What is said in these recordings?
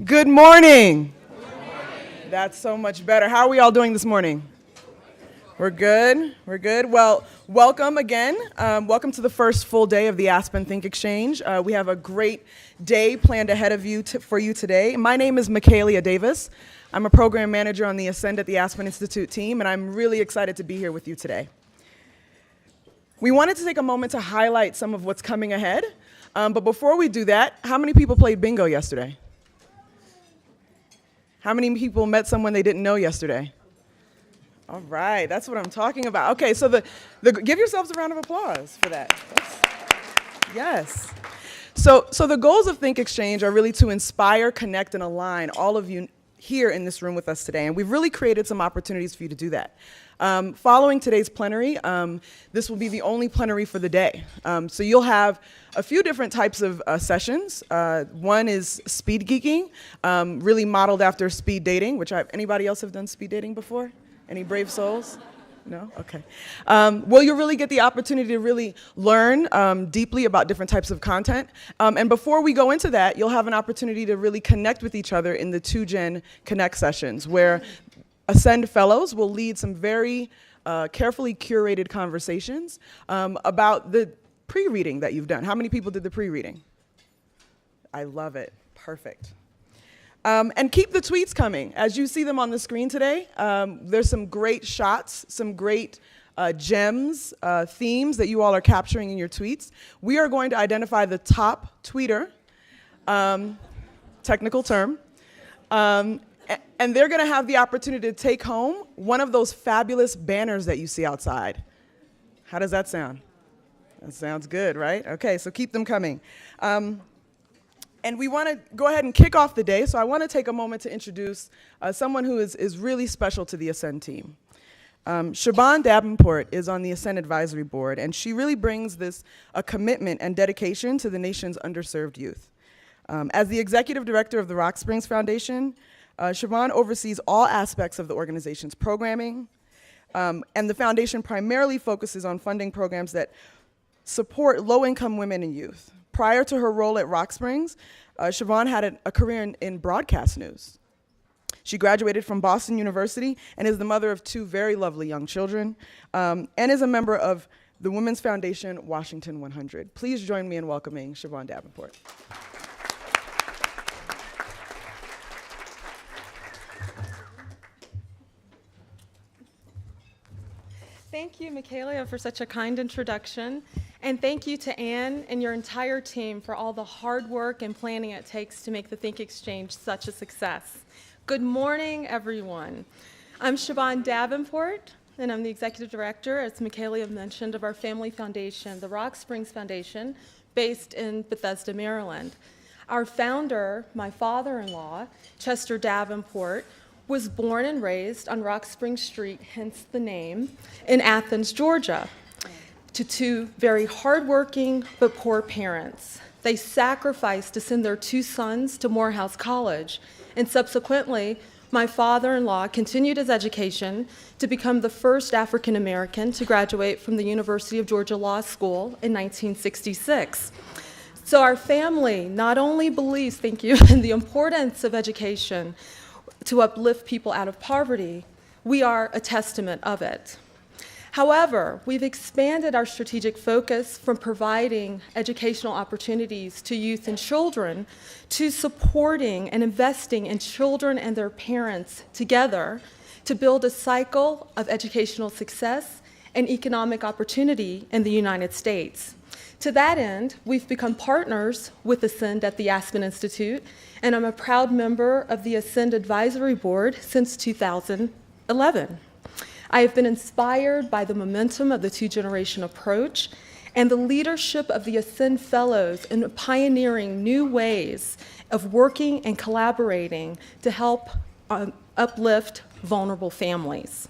Good morning. That's so much better. How are we all doing this morning? We're good. We're good. Well, welcome again. Welcome to the first full day of the Aspen ThinkXChange. We have a great day planned ahead of you for you today. My name is Michaelia Davis. I'm a program manager on the Ascend at the Aspen Institute team, and I'm really excited to be here with you today. We wanted to take a moment to highlight some of what's coming ahead. But before we do that, how many people played bingo yesterday? How many people met someone they didn't know yesterday? All right, that's what I'm talking about. Okay, so give yourselves a round of applause for that. Yes. So the goals of ThinkXChange are really to inspire, connect, and align all of you here in this room with us today. And we've really created some opportunities for you to do that. Following today's plenary, this will be the only plenary for the day. So you'll have a few different types of sessions. One is speed geeking, really modeled after speed dating, anybody else have done speed dating before? Any brave souls? No? Okay. Well, you'll really get the opportunity to really learn deeply about different types of content. And before we go into that, you'll have an opportunity to really connect with each other in the 2Gen Connect sessions, where Ascend Fellows will lead some very carefully curated conversations about the pre-reading that you've done. How many people did the pre-reading? I love it. Perfect. And keep the tweets coming. As you see them on the screen today, there's some great shots, some great gems, themes that you all are capturing in your tweets. We are going to identify the top tweeter, technical term, and they're going to have the opportunity to take home one of those fabulous banners that you see outside. How does that sound? That sounds good, right? Okay, so keep them coming. And we want to go ahead and kick off the day, so I want to take a moment to introduce someone who is really special to the Ascend team. Siobhan Davenport is on the Ascend Advisory Board, and she really brings a commitment and dedication to the nation's underserved youth. As the executive director of the Rock Springs Foundation, Siobhan oversees all aspects of the organization's programming, and the foundation primarily focuses on funding programs that support low-income women and youth. Prior to her role at Rock Springs, Siobhan had a career in broadcast news. She graduated from Boston University and is the mother of 2 very lovely young children, and is a member of the Women's Foundation Washington 100. Please join me in welcoming Siobhan Davenport. Thank you, Michaelia, for such a kind introduction. And thank you to Anne and your entire team for all the hard work and planning it takes to make the ThinkXChange such a success. Good morning, everyone. I'm Siobhan Davenport, and I'm the executive director, as Michaelia mentioned, of our family foundation, the Rock Springs Foundation, based in Bethesda, Maryland. Our founder, my father-in-law, Chester Davenport, was born and raised on Rock Springs Street, hence the name, in Athens, Georgia, to 2 very hardworking but poor parents. They sacrificed to send their 2 sons to Morehouse College, and subsequently, my father-in-law continued his education to become the first African American to graduate from the University of Georgia Law School in 1966. So our family not only believes, thank you, in the importance of education to uplift people out of poverty, we are a testament of it. However, we've expanded our strategic focus from providing educational opportunities to youth and children to supporting and investing in children and their parents together to build a cycle of educational success and economic opportunity in the United States. To that end, we've become partners with Ascend at the Aspen Institute, and I'm a proud member of the Ascend Advisory Board since 2011. I have been inspired by the momentum of the 2-generation approach and the leadership of the Ascend Fellows in pioneering new ways of working and collaborating to help uplift vulnerable families.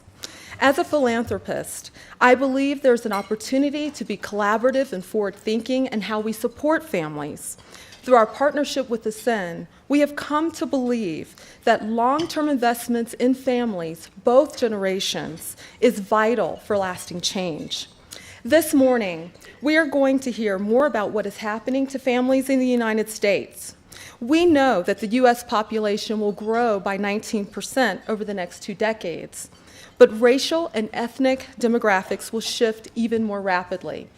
As a philanthropist, I believe there's an opportunity to be collaborative and forward-thinking in how we support families. Through our partnership with Ascend, we have come to believe that long-term investments in families, both generations, is vital for lasting change. This morning, we are going to hear more about what is happening to families in the United States. We know that the U.S. population will grow by 19% over the next 2 decades, but racial and ethnic demographics will shift even more rapidly.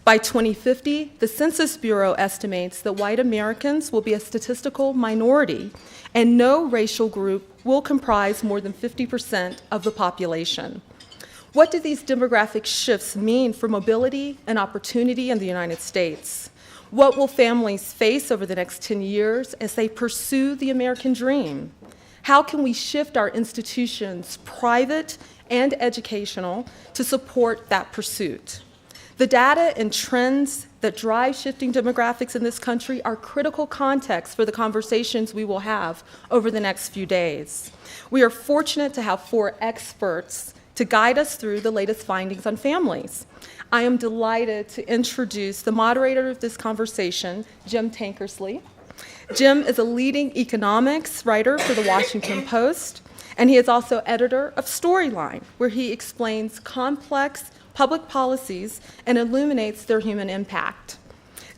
By 2050, the Census Bureau estimates that white Americans will be a statistical minority, and no racial group will comprise more than 50% of the population. What do these demographic shifts mean for mobility and opportunity in the United States? What will families face over the next 10 years as they pursue the American dream? How can we shift our institutions, private and educational, to support that pursuit? The data and trends that drive shifting demographics in this country are critical context for the conversations we will have over the next few days. We are fortunate to have 4 experts to guide us through the latest findings on families. I am delighted to introduce the moderator of this conversation, Jim Tankersley. Jim is a leading economics writer for the Washington Post, and he is also editor of Storyline, where he explains complex public policies and illuminates their human impact.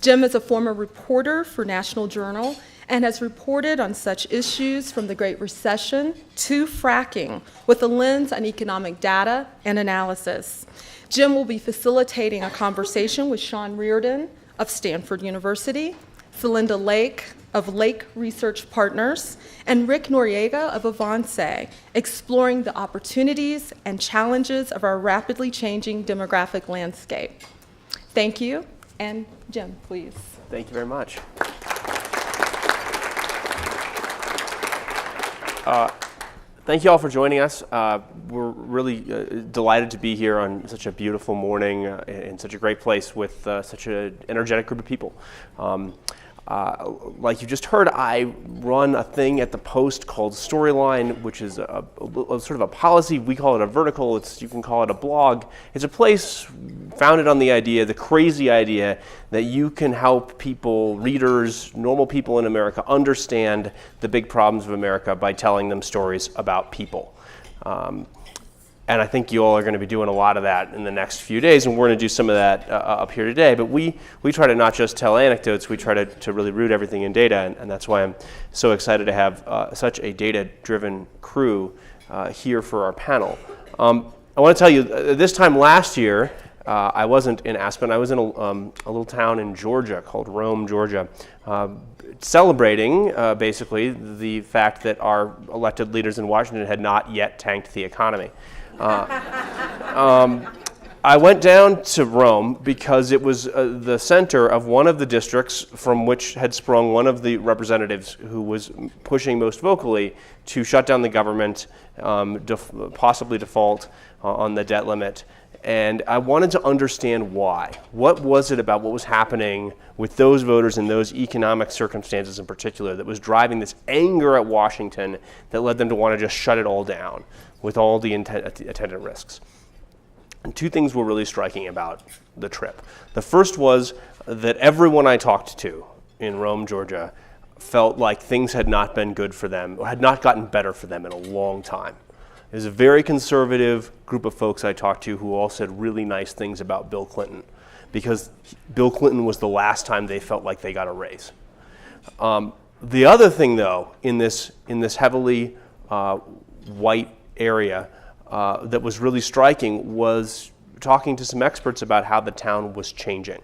Jim is a former reporter for National Journal and has reported on such issues from the Great Recession to fracking with a lens on economic data and analysis. Jim will be facilitating a conversation with Sean Reardon of Stanford University, Celinda Lake of Lake Research Partners, and Rick Noriega of Avance, exploring the opportunities and challenges of our rapidly changing demographic landscape. Thank you, and Jim, please. Thank you very much. Thank you all for joining us. We're really delighted to be here on such a beautiful morning in such a great place with such an energetic group of people. Like you just heard, I run a thing at the Post called Storyline, which is a sort of a policy. We call it a vertical. You can call it a blog. It's a place founded on the crazy idea that you can help people, readers, normal people in America, understand the big problems of America by telling them stories about people. And I think you all are going to be doing a lot of that in the next few days, and we're going to do some of that up here today. But we try to not just tell anecdotes, we try to really root everything in data, and that's why I'm so excited to have such a data-driven crew here for our panel. I want to tell you, this time last year, I wasn't in Aspen. I was in a little town in Georgia called Rome, Georgia, celebrating basically the fact that our elected leaders in Washington had not yet tanked the economy. I went down to Rome because it was the center of one of the districts from which had sprung one of the representatives who was pushing most vocally to shut down the government, possibly default on the debt limit. And I wanted to understand why. What was it about what was happening with those voters in those economic circumstances in particular that was driving this anger at Washington that led them to want to just shut it all down with all the attendant risks? And 2 things were really striking about the trip. The first was that everyone I talked to in Rome, Georgia, felt like things had not been good for them, or had not gotten better for them in a long time. It was a very conservative group of folks I talked to who all said really nice things about Bill Clinton, because Bill Clinton was the last time they felt like they got a raise. The other thing, though, in this heavily white area that was really striking was talking to some experts about how the town was changing.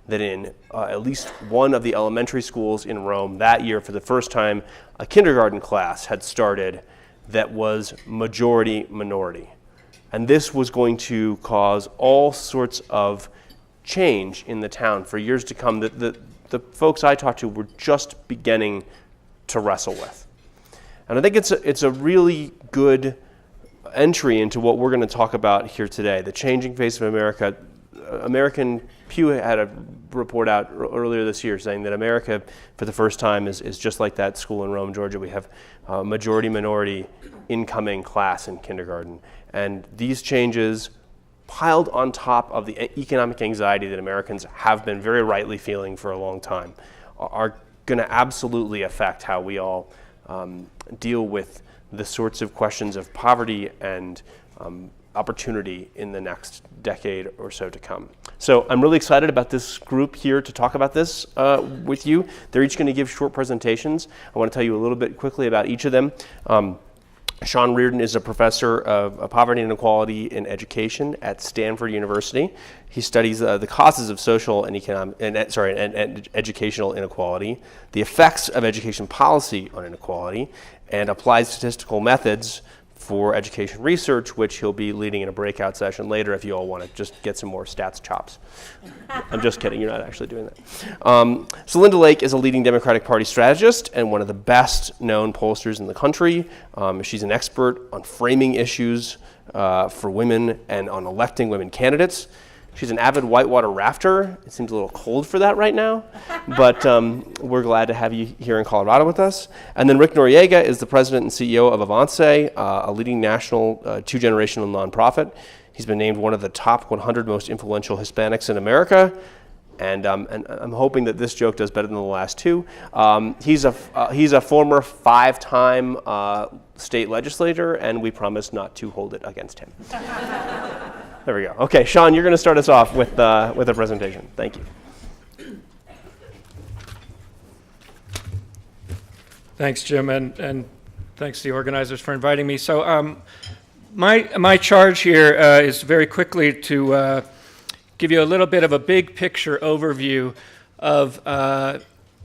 That in at least one of the elementary schools in Rome that year, for the first time, a kindergarten class had started that was majority minority. And this was going to cause all sorts of change in the town for years to come that the folks I talked to were just beginning to wrestle with. And I think it's a really good entry into what we're going to talk about here today, the changing face of America. Pew had a report out earlier this year saying that America, for the first time, is just like that school in Rome, Georgia. We have a majority-minority incoming class in kindergarten. And these changes, piled on top of the economic anxiety that Americans have been very rightly feeling for a long time, are going to absolutely affect how we all deal with the sorts of questions of poverty and opportunity in the next decade or so to come. So I'm really excited about this group here to talk about this with you. They're each going to give short presentations. I want to tell you a little bit quickly about each of them. Sean Reardon is a professor of poverty and inequality in education at Stanford University. He studies the causes of social and educational inequality, the effects of education policy on inequality, and applies statistical methods for education research, which he'll be leading in a breakout session later if you all want to just get some more stats chops. I'm just kidding, you're not actually doing that. So Linda Lake is a leading Democratic Party strategist and one of the best known pollsters in the country. She's an expert on framing issues for women and on electing women candidates. She's an avid whitewater rafter. It seems a little cold for that right now, but we're glad to have you here in Colorado with us. And then Rick Noriega is the president and CEO of Avance, a leading national two-generational nonprofit. He's been named one of the top 100 most influential Hispanics in America, and I'm hoping that this joke does better than the last two. He's a former 5-time state legislator, and we promise not to hold it against him. There we go. Okay, Sean, you're going to start us off with a presentation. Thank you. Thanks, Jim, and thanks to the organizers for inviting me. So my charge here is very quickly to give you a little bit of a big picture overview of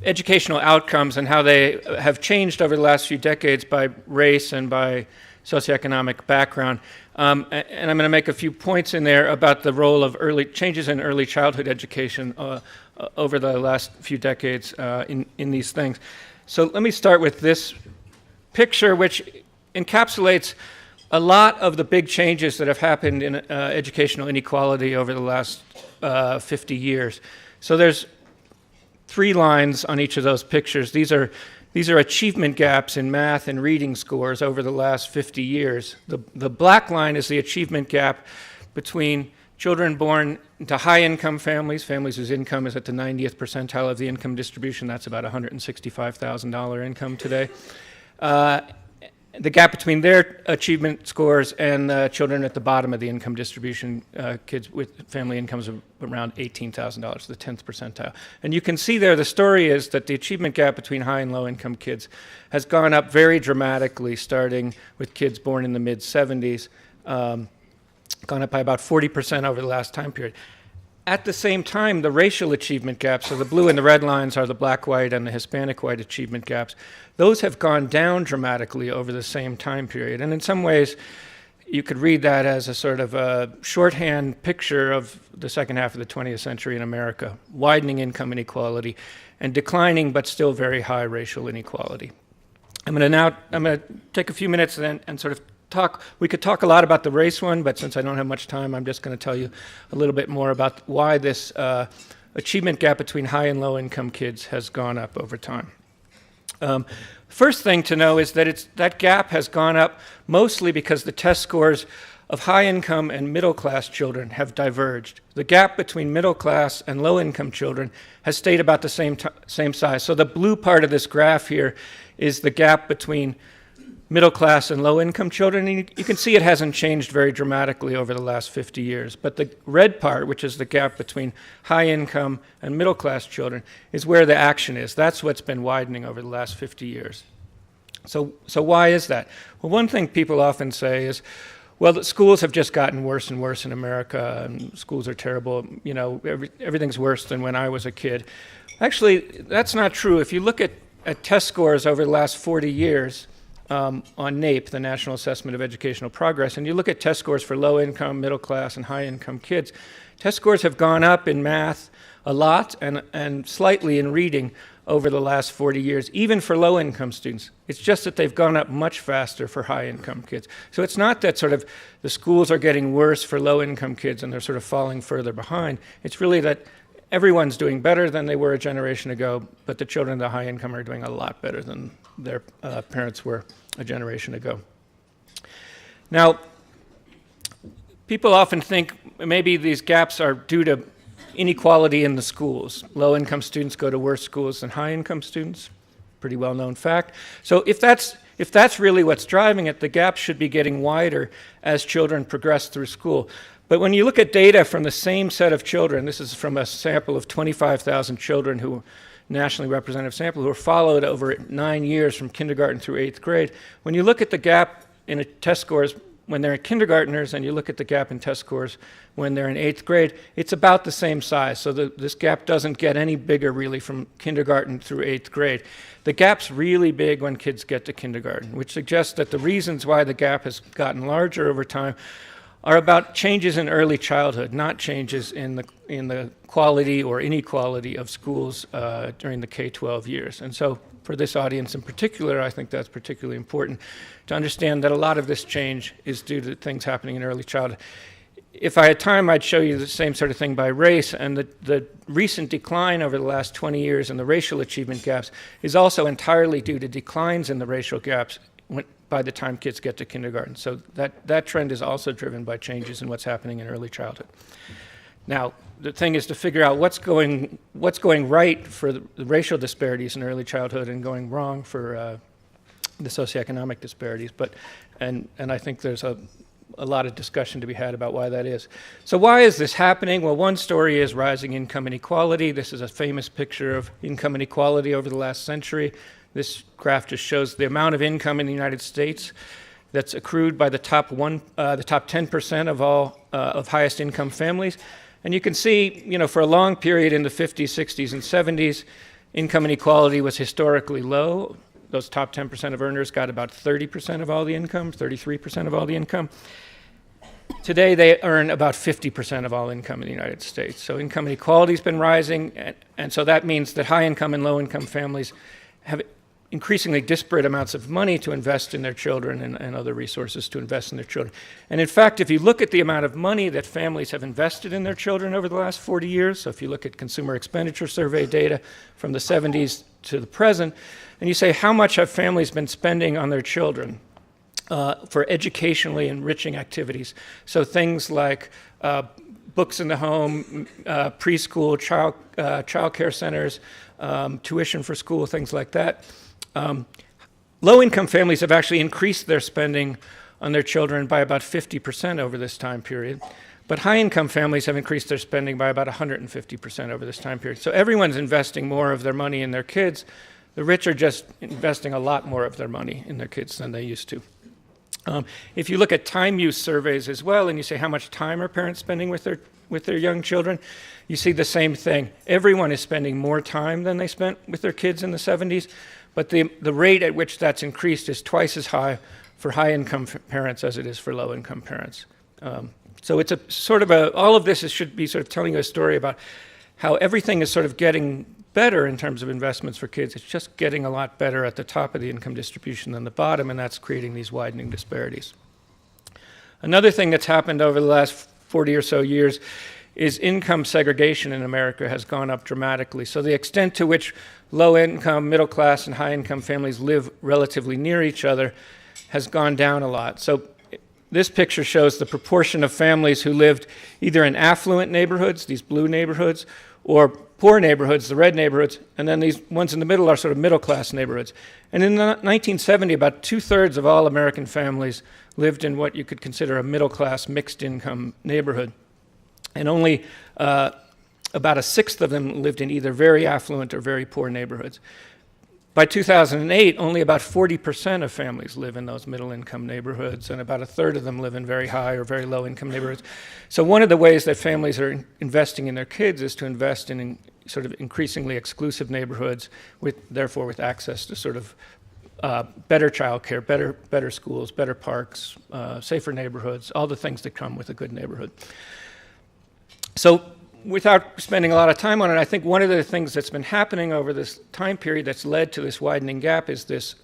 educational outcomes and how they have changed over the last few decades by race and by socioeconomic background. And I'm going to make a few points in there about the role of changes in early childhood education over the last few decades in these things. So let me start with this picture, which encapsulates a lot of the big changes that have happened in educational inequality over the last 50 years. So there's 3 lines on each of those pictures. These are achievement gaps in math and reading scores over the last 50 years. The black line is the achievement gap between children born into high-income families whose income is at the 90th percentile of the income distribution. That's about $165,000 income today. The gap between their achievement scores and children at the bottom of the income distribution, kids with family incomes of around $18,000, the 10th percentile. And you can see there the story is that the achievement gap between high and low income kids has gone up very dramatically, starting with kids born in the mid-70s, gone up by about 40% over the last time period. At the same time, the racial achievement gaps, so the blue and the red lines are the black-white and the Hispanic-white achievement gaps, those have gone down dramatically over the same time period. And in some ways, you could read that as a sort of a shorthand picture of the second half of the 20th century in America, widening income inequality and declining but still very high racial inequality. I'm going to take a few minutes and sort of we could talk a lot about the race one, but since I don't have much time, I'm just going to tell you a little bit more about why this achievement gap between high and low income kids has gone up over time. First thing to know is that that gap has gone up mostly because the test scores of high income and middle class children have diverged. The gap between middle class and low income children has stayed about the same size. So the blue part of this graph here is the gap between middle class and low income children. And you can see it hasn't changed very dramatically over the last 50 years. But the red part, which is the gap between high income and middle class children, is where the action is. That's what's been widening over the last 50 years. So why is that? Well, one thing people often say is, well, the schools have just gotten worse and worse in America, and schools are terrible. You know, everything's worse than when I was a kid. Actually, that's not true. If you look at test scores over the last 40 years, on NAEP, the National Assessment of Educational Progress, and you look at test scores for low-income, middle-class, and high-income kids, test scores have gone up in math a lot and slightly in reading over the last 40 years, even for low-income students. It's just that they've gone up much faster for high-income kids. So it's not that sort of the schools are getting worse for low-income kids and they're sort of falling further behind. It's really that everyone's doing better than they were a generation ago, but the children of the high income are doing a lot better than their parents were a generation ago. Now, people often think maybe these gaps are due to inequality in the schools. Low-income students go to worse schools than high-income students. Pretty well-known fact. So if that's really what's driving it, the gap should be getting wider as children progress through school. But when you look at data from the same set of children, this is from a sample of 25,000 children who nationally representative sample who were followed over 9 years from kindergarten through 8th grade. When you look at the gap in test scores when they're kindergartners and you look at the gap in test scores when they're in 8th grade, it's about the same size. So this gap doesn't get any bigger really from kindergarten through 8th grade. The gap's really big when kids get to kindergarten, which suggests that the reasons why the gap has gotten larger over time are about changes in early childhood, not changes in the quality or inequality of schools during the K-12 years. And so for this audience in particular, I think that's particularly important to understand that a lot of this change is due to things happening in early childhood. If I had time, I'd show you the same sort of thing by race, and the recent decline over the last 20 years in the racial achievement gaps is also entirely due to declines in the racial gaps by the time kids get to kindergarten. So that trend is also driven by changes in what's happening in early childhood. Now, the thing is to figure out what's going right for the racial disparities in early childhood and going wrong for the socioeconomic disparities. And I think there's a lot of discussion to be had about why that is. So why is this happening? Well, one story is rising income inequality. This is a famous picture of income inequality over the last century. This graph just shows the amount of income in the United States that's accrued by the top 10% of all of highest income families. And you can see, for a long period in the 50s, 60s, and 70s, income inequality was historically low. Those top 10% of earners got about 30% of all the income, 33% of all the income. Today, they earn about 50% of all income in the United States. So income inequality has been rising, and so that means that high-income and low-income families have increasingly disparate amounts of money to invest in their children and other resources to invest in their children. And in fact, if you look at the amount of money that families have invested in their children over the last 40 years, so if you look at consumer expenditure survey data from the 70s to the present, and you say, how much have families been spending on their children for educationally enriching activities? So things like books in the home, preschool, child care centers, tuition for school, things like that. Low-income families have actually increased their spending on their children by about 50% over this time period, but high-income families have increased their spending by about 150% over this time period. So everyone's investing more of their money in their kids. The rich are just investing a lot more of their money in their kids than they used to. If you look at time use surveys as well, and you say how much time are parents spending with their young children, you see the same thing. Everyone is spending more time than they spent with their kids in the 70s, but the rate at which that's increased is twice as high for high-income parents as it is for low-income parents. So it's a sort of all of this should be sort of telling you a story about how everything is sort of getting better in terms of investments for kids. It's just getting a lot better at the top of the income distribution than the bottom, and that's creating these widening disparities. Another thing that's happened over the last 40 or so years is income segregation in America has gone up dramatically. So the extent to which low-income, middle-class, and high-income families live relatively near each other has gone down a lot. So this picture shows the proportion of families who lived either in affluent neighborhoods, these blue neighborhoods, or poor neighborhoods, the red neighborhoods, and then these ones in the middle are sort of middle-class neighborhoods. And in 1970, about 2/3 of all American families lived in what you could consider a middle-class, mixed-income neighborhood. And only about 1/6 of them lived in either very affluent or very poor neighborhoods. By 2008, only about 40% of families live in those middle-income neighborhoods, and about 1/3 of them live in very high or very low-income neighborhoods. So one of the ways that families are investing in their kids is to invest in sort of increasingly exclusive neighborhoods, therefore with access to sort of better childcare, better schools, better parks, safer neighborhoods, all the things that come with a good neighborhood. So without spending a lot of time on it, I think one of the things that's been happening over this time period that's led to this widening gap is this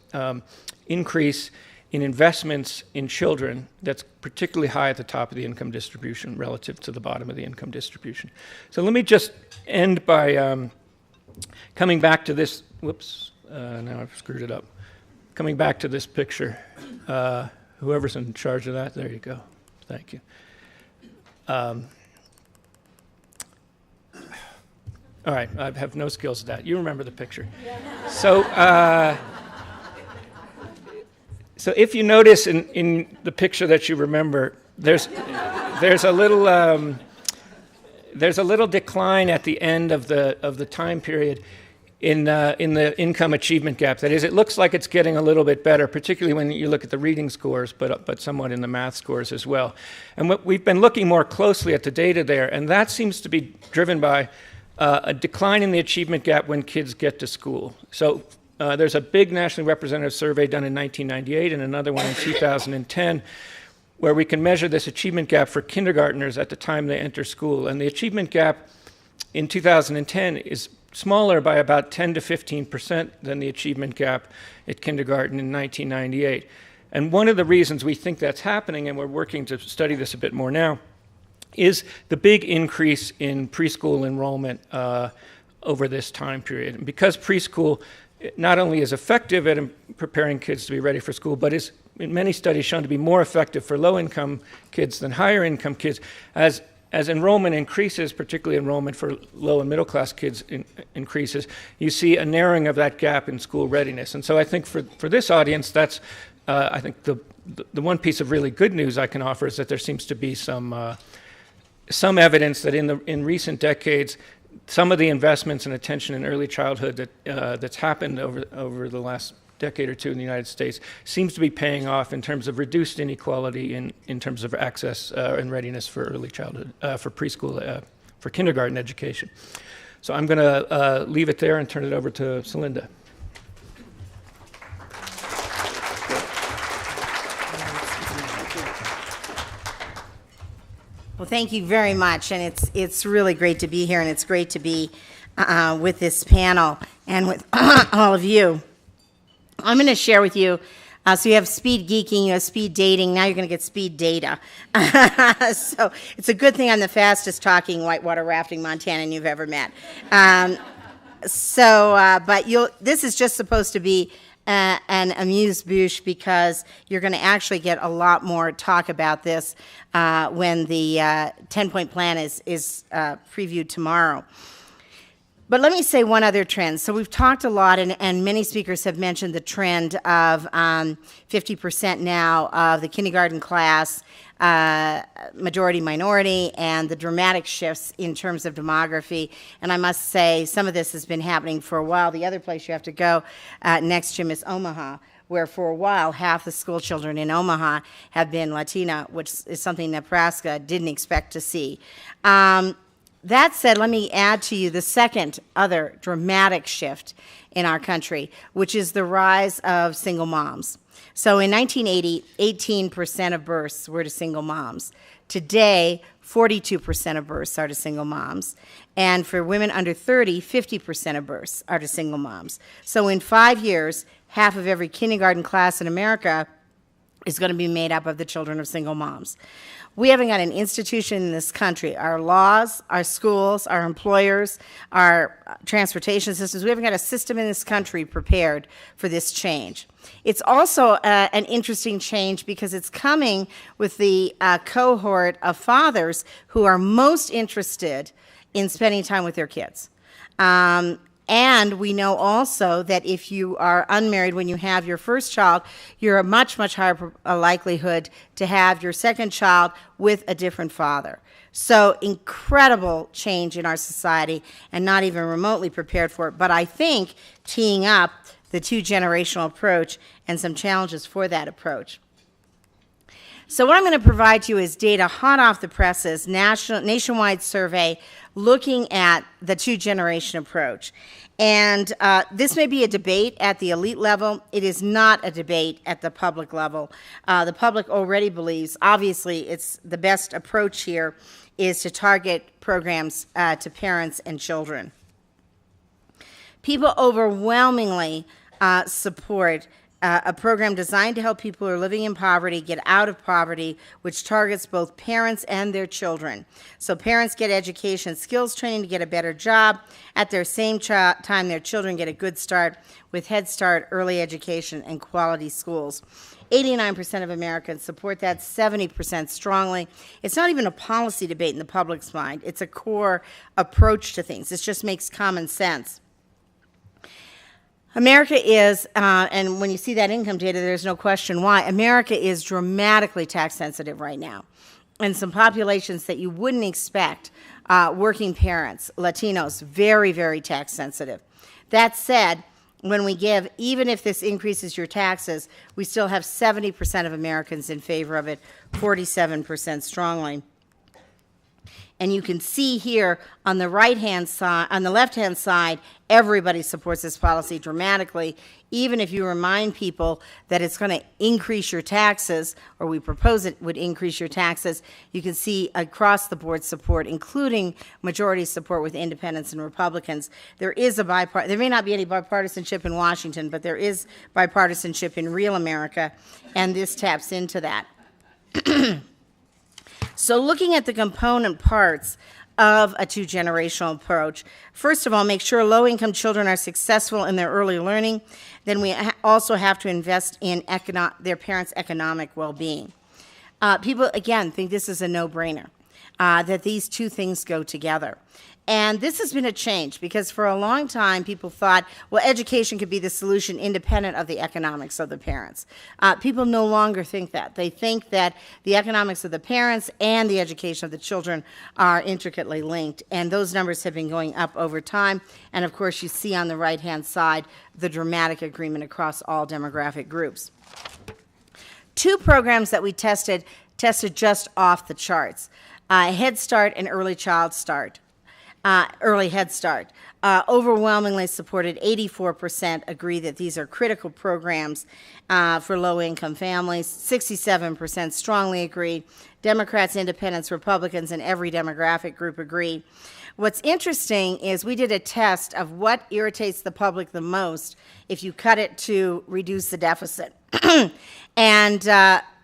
increase in investments in children that's particularly high at the top of the income distribution relative to the bottom of the income distribution. So let me just end by coming back to this, now I've screwed it up. Coming back to this picture. Whoever's in charge of that, there you go. Thank you. All right, I have no skills at that. You remember the picture. Yeah. So if you notice in the picture that you remember, there's there's a little decline at the end of the time period in the income achievement gap. That is, it looks like it's getting a little bit better, particularly when you look at the reading scores, but somewhat in the math scores as well. And we've been looking more closely at the data there, and that seems to be driven by a decline in the achievement gap when kids get to school. So there's a big nationally representative survey done in 1998 and another one in 2010 where we can measure this achievement gap for kindergartners at the time they enter school. And the achievement gap in 2010 is smaller by about 10 to 15% than the achievement gap at kindergarten in 1998. And one of the reasons we think that's happening, and we're working to study this a bit more now, is the big increase in preschool enrollment over this time period. And because preschool not only is effective at preparing kids to be ready for school, but is in many studies shown to be more effective for low-income kids than higher-income kids, as enrollment increases, particularly enrollment for low and middle-class kids increases, you see a narrowing of that gap in school readiness. And so I think for this audience, that's, I think the one piece of really good news I can offer is that there seems to be some evidence that in recent decades, some of the investments and attention in early childhood that's happened over the last decade or two in the United States seems to be paying off in terms of reduced inequality in terms of access and readiness for early childhood, for preschool, for kindergarten education. So I'm going to leave it there and turn it over to Celinda. Well, thank you very much, and it's really great to be here, and it's great to be with this panel and with all of you. I'm going to share with you, so you have speed geeking, you have speed dating, now you're going to get speed data. So it's a good thing I'm the fastest talking whitewater rafting Montanan you've ever met. But this is just supposed to be an amuse-bouche because you're going to actually get a lot more talk about this when the 10-point plan is previewed tomorrow. But let me say one other trend. So we've talked a lot, and many speakers have mentioned the trend of 50% now of the kindergarten class, majority-minority, and the dramatic shifts in terms of demography. And I must say, some of this has been happening for a while. The other place you have to go next, Jim, is Omaha, where for a while, half the school children in Omaha have been Latina, which is something Nebraska didn't expect to see. That said, let me add to you the second other dramatic shift in our country, which is the rise of single moms. So in 1980, 18% of births were to single moms. Today, 42% of births are to single moms. And for women under 30, 50% of births are to single moms. So in 5 years, half of every kindergarten class in America is going to be made up of the children of single moms. We haven't got an institution in this country, our laws, our schools, our employers, our transportation systems, we haven't got a system in this country prepared for this change. It's also an interesting change because it's coming with the cohort of fathers who are most interested in spending time with their kids. And we know also that if you are unmarried when you have your first child, you're a much, much higher likelihood to have your second child with a different father. So incredible change in our society and not even remotely prepared for it. But I think teeing up the two-generational approach and some challenges for that approach. So what I'm going to provide to you is data hot off the presses, nationwide survey looking at the two-generation approach. And this may be a debate at the elite level. It is not a debate at the public level. The public already believes, obviously, it's the best approach here is to target programs to parents and children. People overwhelmingly support a program designed to help people who are living in poverty get out of poverty, which targets both parents and their children. So parents get education, skills training to get a better job. At their same time, their children get a good start with Head Start, early education, and quality schools. 89% of Americans support that, 70% strongly. It's not even a policy debate in the public's mind. It's a core approach to things. This just makes common sense. America is, and when you see that income data, there's no question why, America is dramatically tax sensitive right now. and some populations that you wouldn't expect, working parents, Latinos, very, very tax sensitive. That said, when we give, even if this increases your taxes, we still have 70% of Americans in favor of it, 47% strongly. And you can see here on the right-hand side, on the left-hand side, everybody supports this policy dramatically. Even if you remind people that it's going to increase your taxes, or we propose it would increase your taxes, you can see across the board support, including majority support with independents and Republicans. There is a there may not be any bipartisanship in Washington, but there is bipartisanship in real America, and this taps into that. So looking at the component parts of a two-generational approach, first of all, make sure low-income children are successful in their early learning. Then we also have to invest in their parents' economic well-being. People, again, think this is a no-brainer, that these two things go together. And this has been a change, because for a long time people thought, well, education could be the solution independent of the economics of the parents. People no longer think that. They think that the economics of the parents and the education of the children are intricately linked, and those numbers have been going up over time. And of course, you see on the right-hand side the dramatic agreement across all demographic groups. Two programs that we tested just off the charts, Head Start and Early Child Start. Early Head Start. Overwhelmingly supported, 84% agree that these are critical programs for low-income families. 67% strongly agree. Democrats, Independents, Republicans, and every demographic group agree. What's interesting is we did a test of what irritates the public the most if you cut it to reduce the deficit. And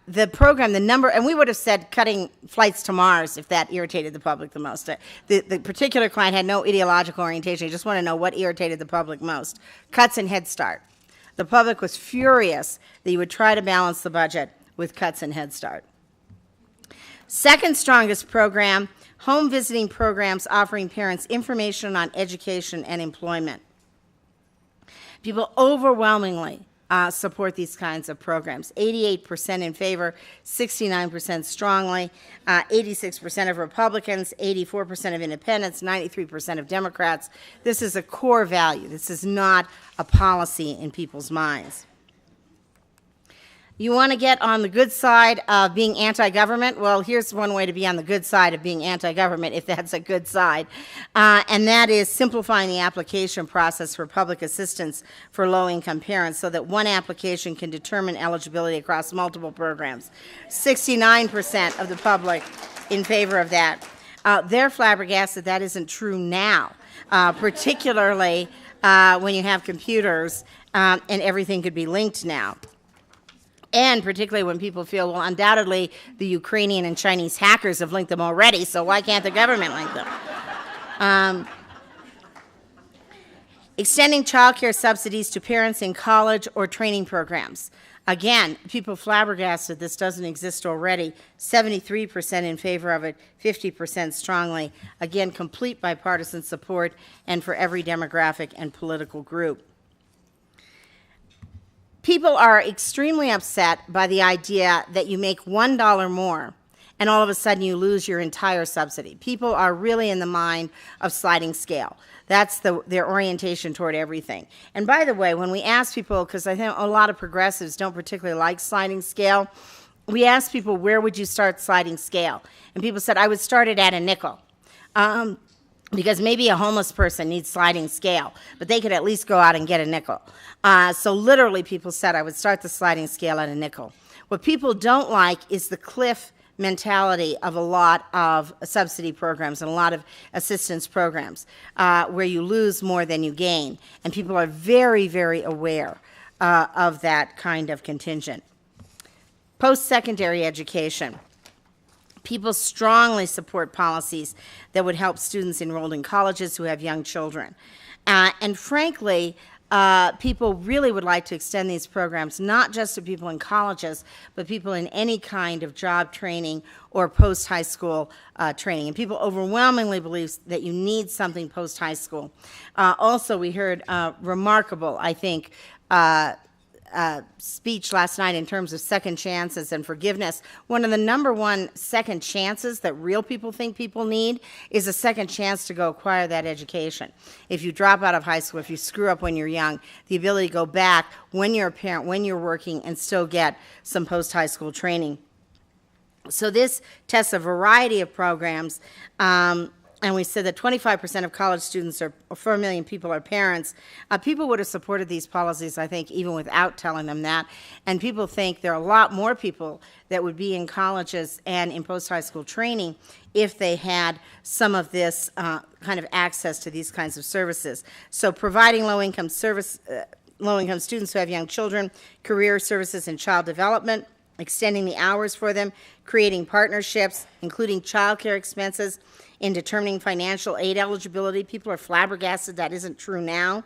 the program, the number, and we would have said cutting flights to Mars if that irritated the public the most. The particular client had no ideological orientation. He just wanted to know what irritated the public most. Cuts in Head Start. The public was furious that you would try to balance the budget with cuts in Head Start. Second strongest program, home visiting programs offering parents information on education and employment. People overwhelmingly support these kinds of programs. 88% in favor, 69% strongly, 86% of Republicans, 84% of Independents, 93% of Democrats. This is a core value. This is not a policy in people's minds. You want to get on the good side of being anti-government? Well, here's one way to be on the good side of being anti-government, if that's a good side, and that is simplifying the application process for public assistance for low-income parents so that one application can determine eligibility across multiple programs. 69% of the public in favor of that. They're flabbergasted that isn't true now, particularly when you have computers and everything could be linked now. And particularly when people feel, well, undoubtedly the Ukrainian and Chinese hackers have linked them already, so why can't the government link them? Extending child care subsidies to parents in college or training programs. Again, people flabbergasted this doesn't exist already. 73% in favor of it, 50% strongly. Again, complete bipartisan support, and for every demographic and political group. People are extremely upset by the idea that you make $1 more and all of a sudden you lose your entire subsidy. People are really in the mind of sliding scale. That's their orientation toward everything. And by the way, when we ask people, because I think a lot of progressives don't particularly like sliding scale, we asked people, where would you start sliding scale? And people said, I would start it at a nickel. Because maybe a homeless person needs sliding scale, but they could at least go out and get a nickel. So literally people said I would start the sliding scale at a nickel. What people don't like is the cliff mentality of a lot of subsidy programs and a lot of assistance programs where you lose more than you gain. And people are very, very aware of that kind of contingent. Post-secondary education. People strongly support policies that would help students enrolled in colleges who have young children. And frankly, people really would like to extend these programs not just to people in colleges, but people in any kind of job training or post-high school training. And people overwhelmingly believe that you need something post-high school. Also, we heard remarkable, I think, speech last night in terms of second chances and forgiveness. One of the number one second chances that real people think people need is a second chance to go acquire that education. If you drop out of high school, if you screw up when you're young, the ability to go back when you're a parent, when you're working, and still get some post-high school training. So this tests a variety of programs, and we said that 25% of college students, or 4 million people, are parents. People would have supported these policies, I think, even without telling them that. And people think there are a lot more people that would be in colleges and in post-high school training if they had some of this kind of access to these kinds of services. So providing low-income students who have young children, career services and child development, extending the hours for them, creating partnerships, including child care expenses, in determining financial aid eligibility. People are flabbergasted that isn't true now.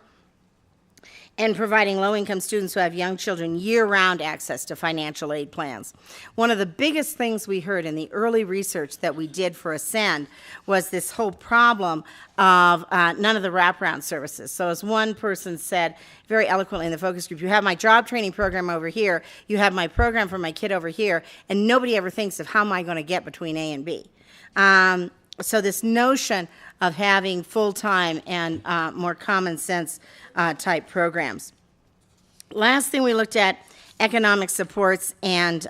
And providing low-income students who have young children year-round access to financial aid plans. One of the biggest things we heard in the early research that we did for Ascend was this whole problem of none of the wraparound services. So as one person said very eloquently in the focus group, you have my job training program over here, you have my program for my kid over here, and nobody ever thinks of how am I going to get between A and B. So this notion of having full-time and more common sense type programs. Last thing we looked at, economic supports and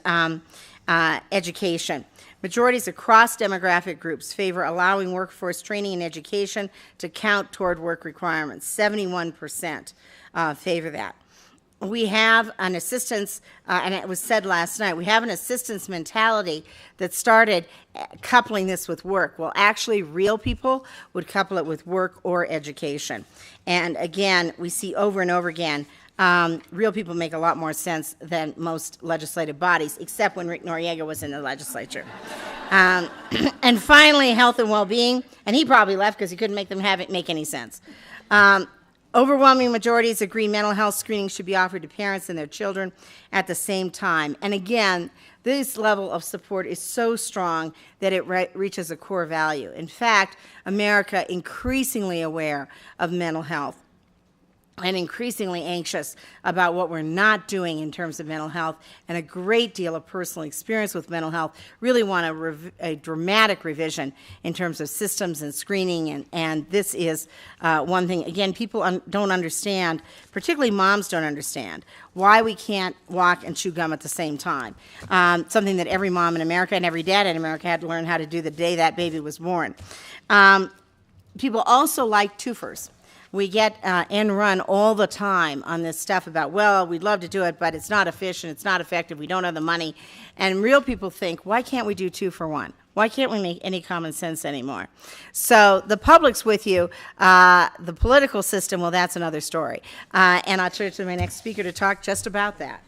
education. Majorities across demographic groups favor allowing workforce training and education to count toward work requirements. 71% favor that. We have an assistance, and it was said last night, we have an assistance mentality that started coupling this with work. Well, actually, real people would couple it with work or education. And again, we see over and over again, real people make a lot more sense than most legislative bodies, except when Rick Noriega was in the legislature. And finally, health and well-being, and he probably left because he couldn't make them make any sense. Overwhelming majorities agree mental health screening should be offered to parents and their children at the same time. And again, this level of support is so strong that it reaches a core value. In fact, America increasingly aware of mental health and increasingly anxious about what we're not doing in terms of mental health, and a great deal of personal experience with mental health, really want a dramatic revision in terms of systems and screening, and this is one thing, again, people don't understand, particularly moms don't understand, why we can't walk and chew gum at the same time. Something that every mom in America and every dad in America had to learn how to do the day that baby was born. People also like twofers. We get end run all the time on this stuff about, well, we'd love to do it, but it's not efficient, it's not effective, we don't have the money. And real people think, why can't we do 2 for 1? Why can't we make any common sense anymore? So the public's with you. The political system, well, that's another story. And I'll turn to my next speaker to talk just about that.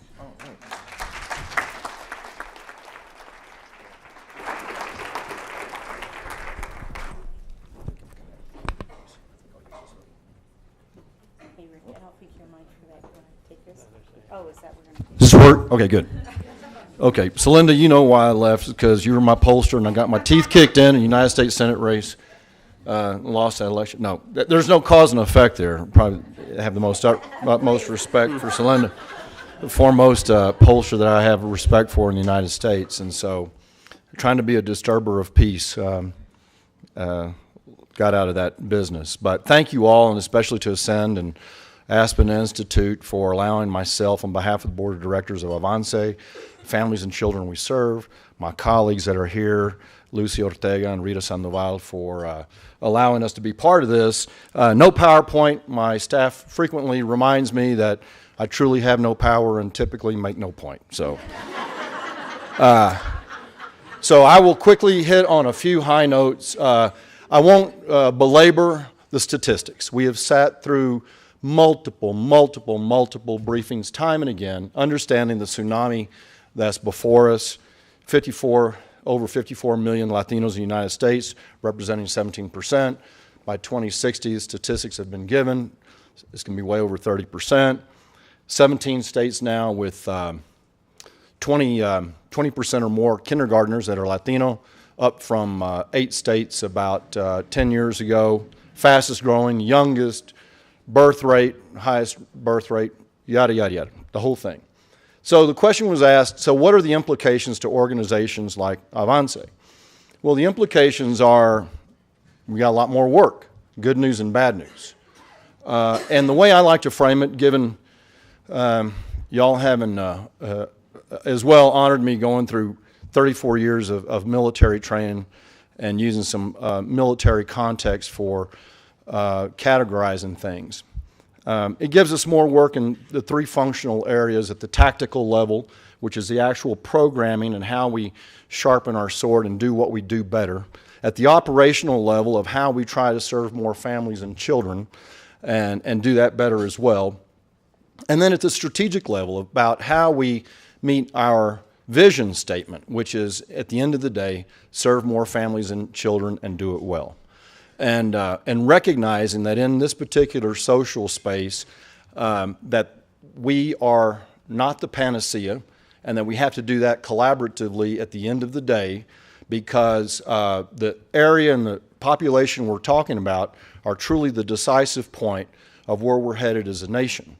Does this work? Okay, good. Okay, so Linda, you know why I left, because you were my pollster and I got my teeth kicked in the United States Senate race, lost that election. No, there's no cause and effect there. Probably have the utmost respect for Celinda, the foremost pollster that I have respect for in the United States, and so trying to be a disturber of peace got out of that business. But thank you all, and especially to Ascend and Aspen Institute for allowing myself on behalf of the Board of Directors of Avance, families and children we serve, my colleagues that are here, Lucy Ortega and Rita Sandoval, for allowing us to be part of this. No PowerPoint. My staff frequently reminds me that I truly have no power and typically make no point. So, so I will quickly hit on a few high notes. I won't belabor the statistics. We have sat through multiple briefings time and again, understanding the tsunami that's before us. Over 54 million Latinos in the United States, representing 17%. By 2060, statistics have been given. It's going to be way over 30%. 17 states now with 20% or more kindergartners that are Latino, up from 8 states about 10 years ago. Fastest growing, youngest birth rate, highest birth rate yada, yada, yada, the whole thing. So the question was asked, so what are the implications to organizations like Avance? Well, the implications are we got a lot more work, good news and bad news. And the way I like to frame it, given y'all having as well honored me going through 34 years of military training and using some military context for categorizing things. It gives us more work in the three functional areas at the tactical level, which is the actual programming and how we sharpen our sword and do what we do better. At the operational level of how we try to serve more families and children and do that better as well. And then at the strategic level about how we meet our vision statement, which is, at the end of the day, serve more families and children and do it well. And recognizing that in this particular social space, that we are not the panacea, and that we have to do that collaboratively at the end of the day, because the area and the population we're talking about are truly the decisive point of where we're headed as a nation.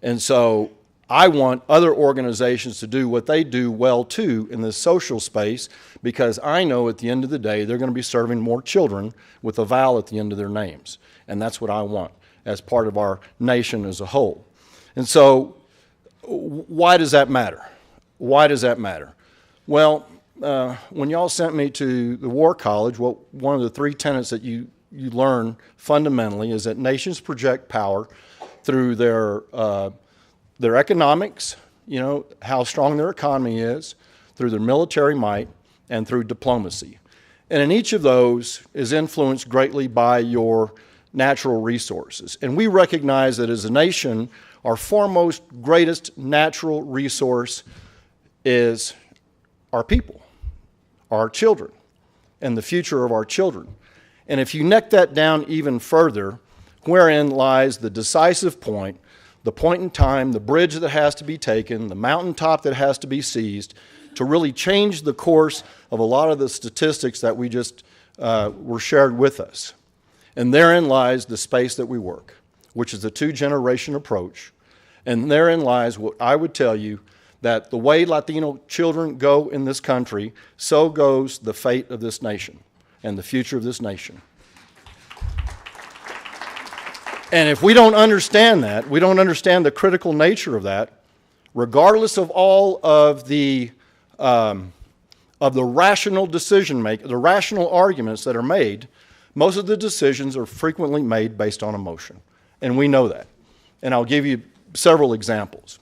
And so I want other organizations to do what they do well too in this social space, because I know at the end of the day they're going to be serving more children with a vowel at the end of their names. And that's what I want as part of our nation as a whole. And so why does that matter? Why does that matter? Well, when y'all sent me to the War College, one of the three tenets that you learn fundamentally is that nations project power through their economics, you know, how strong their economy is, through their military might, and through diplomacy. And in each of those is influenced greatly by your natural resources. And we recognize that as a nation, our foremost, greatest natural resource is our people, our children, and the future of our children. And if you neck that down even further, wherein lies the decisive point, the point in time, the bridge that has to be taken, the mountaintop that has to be seized, to really change the course of a lot of the statistics that we just were shared with us. And therein lies the space that we work, which is the two-generation approach. And therein lies what I would tell you, that the way Latino children go in this country, so goes the fate of this nation and the future of this nation. And if we don't understand that, we don't understand the critical nature of that, regardless of all of the rational decision making, the rational arguments that are made, most of the decisions are frequently made based on emotion. And we know that. And I'll give you several examples.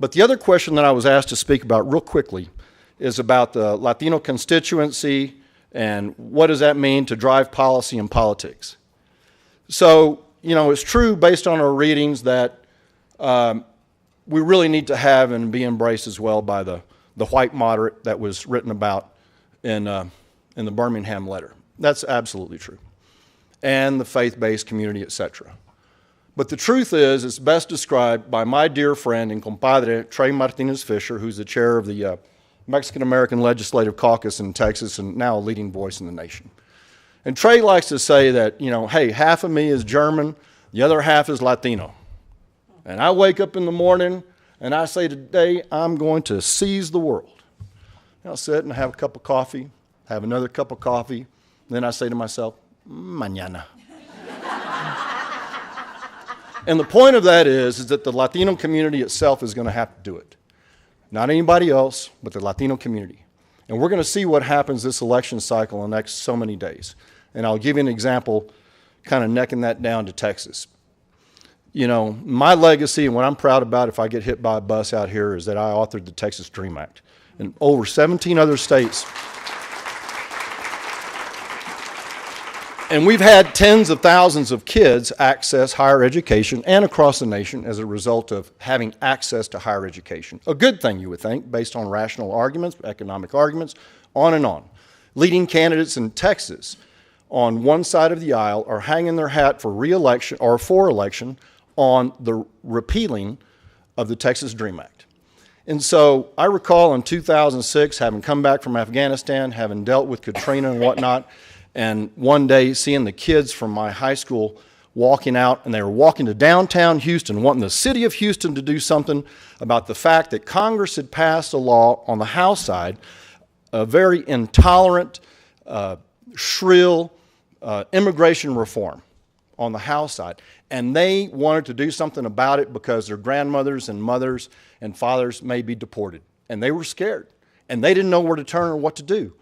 But the other question that I was asked to speak about real quickly is about the Latino constituency and what does that mean to drive policy and politics. So, you know, it's true based on our readings that we really need to have and be embraced as well by the white moderate that was written about in the Birmingham letter. That's absolutely true. And the faith-based community, etc. But the truth is, it's best described by my dear friend and compadre, Trey Martinez Fisher, who's the chair of the Mexican-American Legislative Caucus in Texas and now a leading voice in the nation. And Trey likes to say that, you know, hey, half of me is German, the other half is Latino. And I wake up in the morning and I say, today I'm going to seize the world. And I'll sit and have a cup of coffee, have another cup of coffee, and then I say to myself, mañana. And the point of that is that the Latino community itself is going to have to do it. Not anybody else, but the Latino community. And we're going to see what happens this election cycle in the next so many days. And I'll give you an example, kind of necking that down to Texas. You know, my legacy and what I'm proud about if I get hit by a bus out here is that I authored the Texas DREAM Act. In over 17 other states. And we've had tens of thousands of kids access higher education and across the nation as a result of having access to higher education. A good thing, you would think, based on rational arguments, economic arguments, on and on. Leading candidates in Texas on one side of the aisle are hanging their hat for re-election or for election on the repealing of the Texas DREAM Act. And so I recall in 2006, having come back from Afghanistan, having dealt with Katrina and whatnot, and one day seeing the kids from my high school walking out, and they were walking to downtown Houston, wanting the city of Houston to do something about the fact that Congress had passed a law on the House side, a very intolerant, shrill immigration reform on the House side. And they wanted to do something about it because their grandmothers and mothers and fathers may be deported. And they were scared. And they didn't know where to turn or what to do.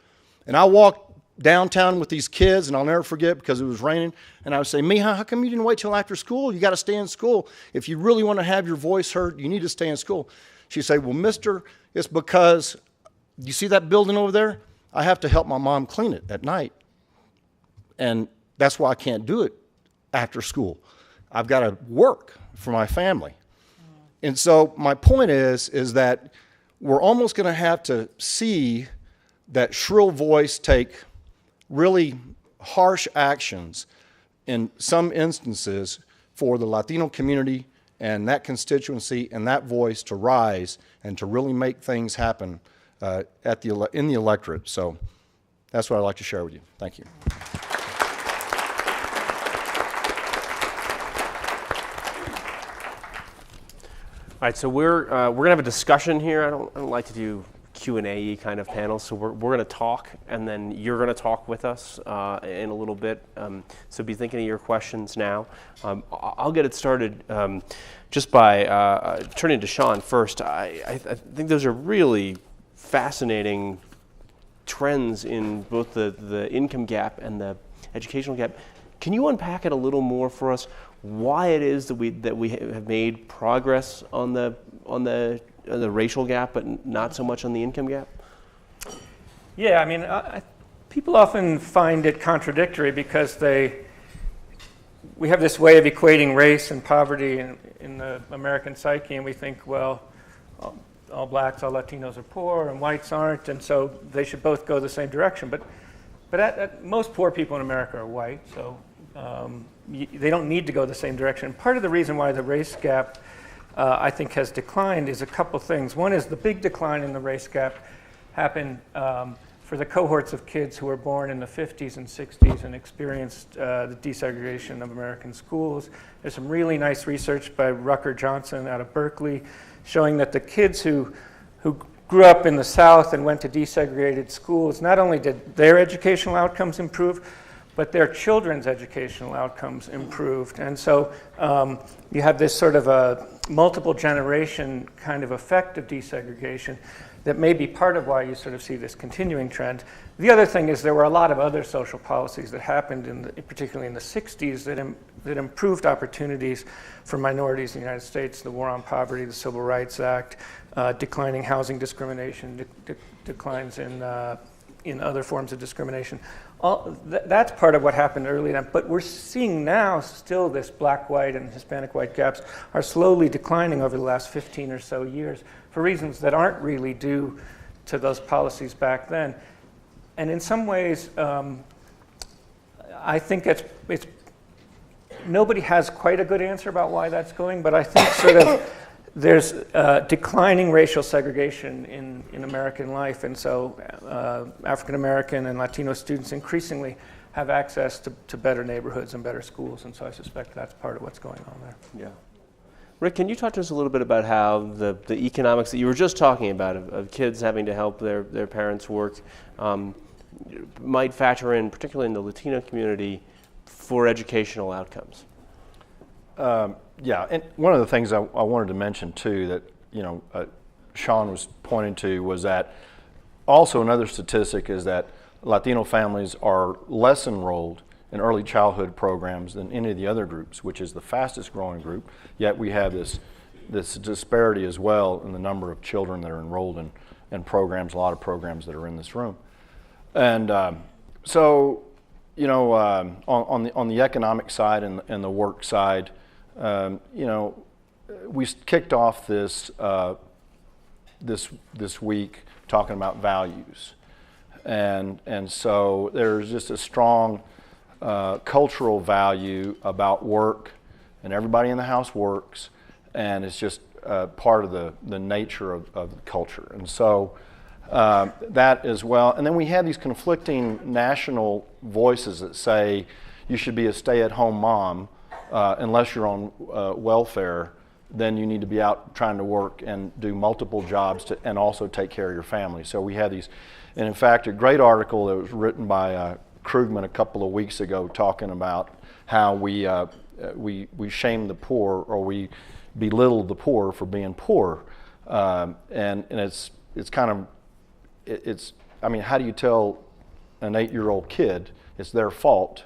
And I walked downtown with these kids, and I'll never forget because it was raining, and I would say, Mija, how come you didn't wait till after school? You got to stay in school. If you really want to have your voice heard, you need to stay in school. She'd say, well, mister, it's because, you see that building over there? I have to help my mom clean it at night. And that's why I can't do it after school. I've got to work for my family. And so my point is that we're almost going to have to see that shrill voice take really harsh actions in some instances for the Latino community and that constituency and that voice to rise and to really make things happen in the electorate. So that's what I'd like to share with you. Thank you. All right, so we're gonna have a discussion here. I don't like to do Q&A kind of panels, so we're going to talk, and then you're going to talk with us in a little bit. So be thinking of your questions now. I'll get it started just by turning to Sean first. I think those are really fascinating trends in both the income gap and the educational gap. Can you unpack it a little more for us? Why it is that we have made progress on the racial gap, but not so much on the income gap? Yeah, I mean, people often find it contradictory because we have this way of equating race and poverty in the American psyche, and we think, well, all blacks, all Latinos are poor, and whites aren't, and so they should both go the same direction. But most poor people in America are white, so they don't need to go the same direction. Part of the reason why the race gap I think has declined is a couple things. One is the big decline in the race gap happened for the cohorts of kids who were born in the 50s and 60s and experienced the desegregation of American schools. There's some really nice research by Rucker Johnson out of Berkeley showing that the kids who grew up in the South and went to desegregated schools, not only did their educational outcomes improve, but their children's educational outcomes improved. And so you have this sort of a multiple generation kind of effect of desegregation that may be part of why you sort of see this continuing trend. The other thing is there were a lot of other social policies that happened, particularly in the 60s, that improved opportunities for minorities in the United States, the War on Poverty, the Civil Rights Act, declining housing discrimination, declines in other forms of discrimination. That's part of what happened early then, but we're seeing now still this black-white and Hispanic-white gaps are slowly declining over the last 15 or so years for reasons that aren't really due to those policies back then. And in some ways, I think it's nobody has quite a good answer about why that's going, but I think sort of there's declining racial segregation in American life, and so African American and Latino students increasingly have access to better neighborhoods and better schools, and so I suspect that's part of what's going on there. Yeah. Rick, can you talk to us a little bit about how the economics that you were just talking about of kids having to help their parents work might factor in, particularly in the Latino community, for educational outcomes? Yeah, and one of the things I wanted to mention too that Sean was pointing to was that also another statistic is that Latino families are less enrolled in early childhood programs than any of the other groups, which is the fastest growing group. Yet we have this disparity as well in the number of children that are enrolled in programs, a lot of programs that are in this room. And so, on the economic side and the work side, we kicked off this week talking about values, and so there's just a strong cultural value about work, and everybody in the house works, and it's just part of the nature of the culture, and so that as well. And then we have these conflicting national voices that say you should be a stay-at-home mom unless you're on welfare, then you need to be out trying to work and do multiple jobs and also take care of your family. So we had these, and in fact, a great article that was written by Krugman a couple of weeks ago talking about how we shame the poor, or we belittle the poor for being poor, and it's kind of I mean, how do you tell an 8-year-old kid it's their fault?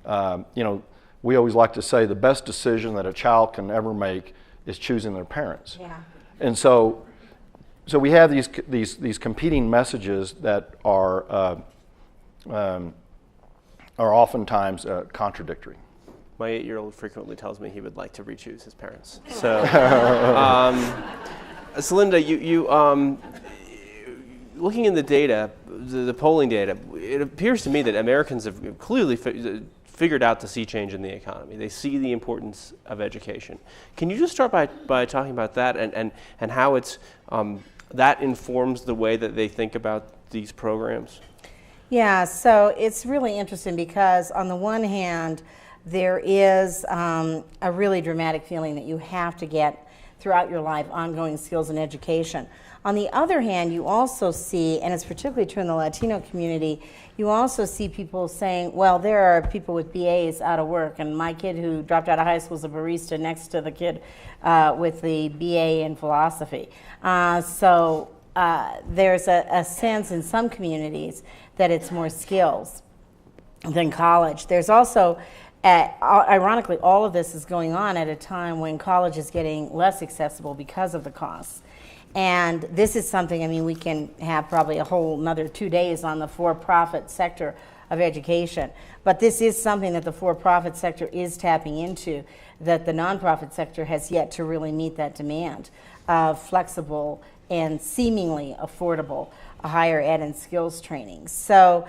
We always like to say the best decision that a child can ever make is choosing their parents. Yeah. And so we have these competing messages that are oftentimes contradictory. My 8-year-old frequently tells me he would like to re-choose his parents. So, so Linda, you looking in the data, the polling data, it appears to me that Americans have clearly figured out the sea change in the economy. They see the importance of education. Can you just start by talking about that and how it's that informs the way that they think about these programs? Yeah, so it's really interesting because on the one hand, there is a really dramatic feeling that you have to get throughout your life ongoing skills and education. On the other hand, you also see, and it's particularly true in the Latino community, you also see people saying, well, there are people with BAs out of work, and my kid who dropped out of high school is a barista next to the kid with the BA in philosophy. So there's a sense in some communities that it's more skills than college. There's also, ironically, all of this is going on at a time when college is getting less accessible because of the costs. And this is something, I mean, we can have probably a whole another 2 days on the for-profit sector of education. But this is something that the for-profit sector is tapping into, that the nonprofit sector has yet to really meet that demand of flexible and seemingly affordable higher ed and skills training. So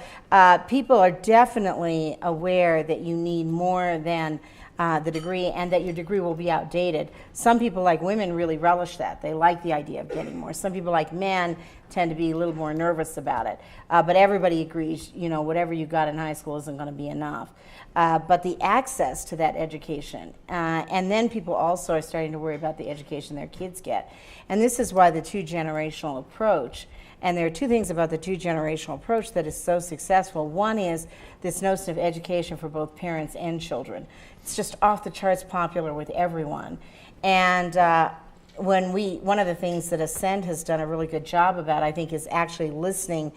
people are definitely aware that you need more than the degree, and that your degree will be outdated. Some people, like women, really relish that. They like the idea of getting more. Some people, like men, tend to be a little more nervous about it. But everybody agrees, whatever you got in high school isn't going to be enough. But the access to that education, and then people also are starting to worry about the education their kids get. And this is why the two-generational approach, and there are two things about the two-generational approach that is so successful. One is this notion of education for both parents and children. It's just off the charts popular with everyone. And one of the things that Ascend has done a really good job about, I think, is actually listening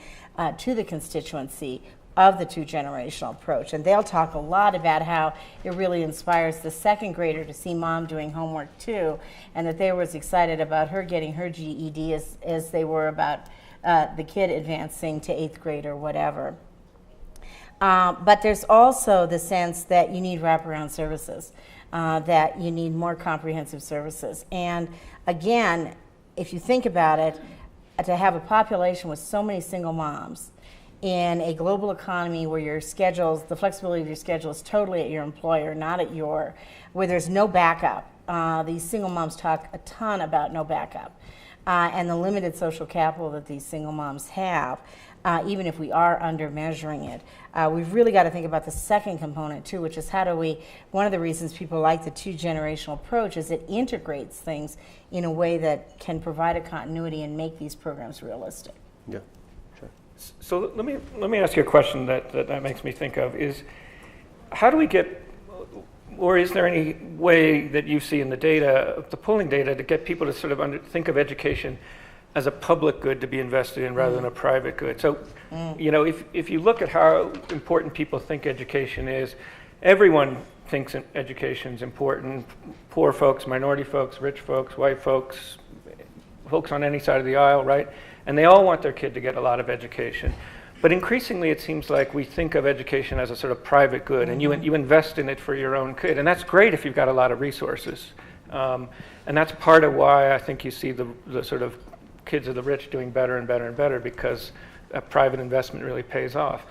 to the constituency of the two-generational approach. And they'll talk a lot about how it really inspires the second grader to see mom doing homework too, and that they were as excited about her getting her GED as they were about the kid advancing to 8th grade or whatever. But there's also the sense that you need wraparound services, that you need more comprehensive services. And again, if you think about it, to have a population with so many single moms in a global economy where your schedules, the flexibility of your schedule is totally at your employer, not at where there's no backup. These single moms talk a ton about no backup. And the limited social capital that these single moms have, even if we are under measuring it. We've really got to think about the second component too, which is one of the reasons people like the two-generational approach is it integrates things in a way that can provide a continuity and make these programs realistic. Yeah, sure. So let me ask you a question that makes me think of is, how do we get, or is there any way that you see in the data, the polling data, to get people to sort of think of education as a public good to be invested in rather than a private good? So, if you look at how important people think education is, everyone thinks education is important. Poor folks, minority folks, rich folks, white folks, folks on any side of the aisle, right? And they all want their kid to get a lot of education. But increasingly, it seems like we think of education as a sort of private good, and you invest in it for your own kid. And that's great if you've got a lot of resources. And that's part of why I think you see the sort of kids of the rich doing better and better and better, because a private investment really pays off.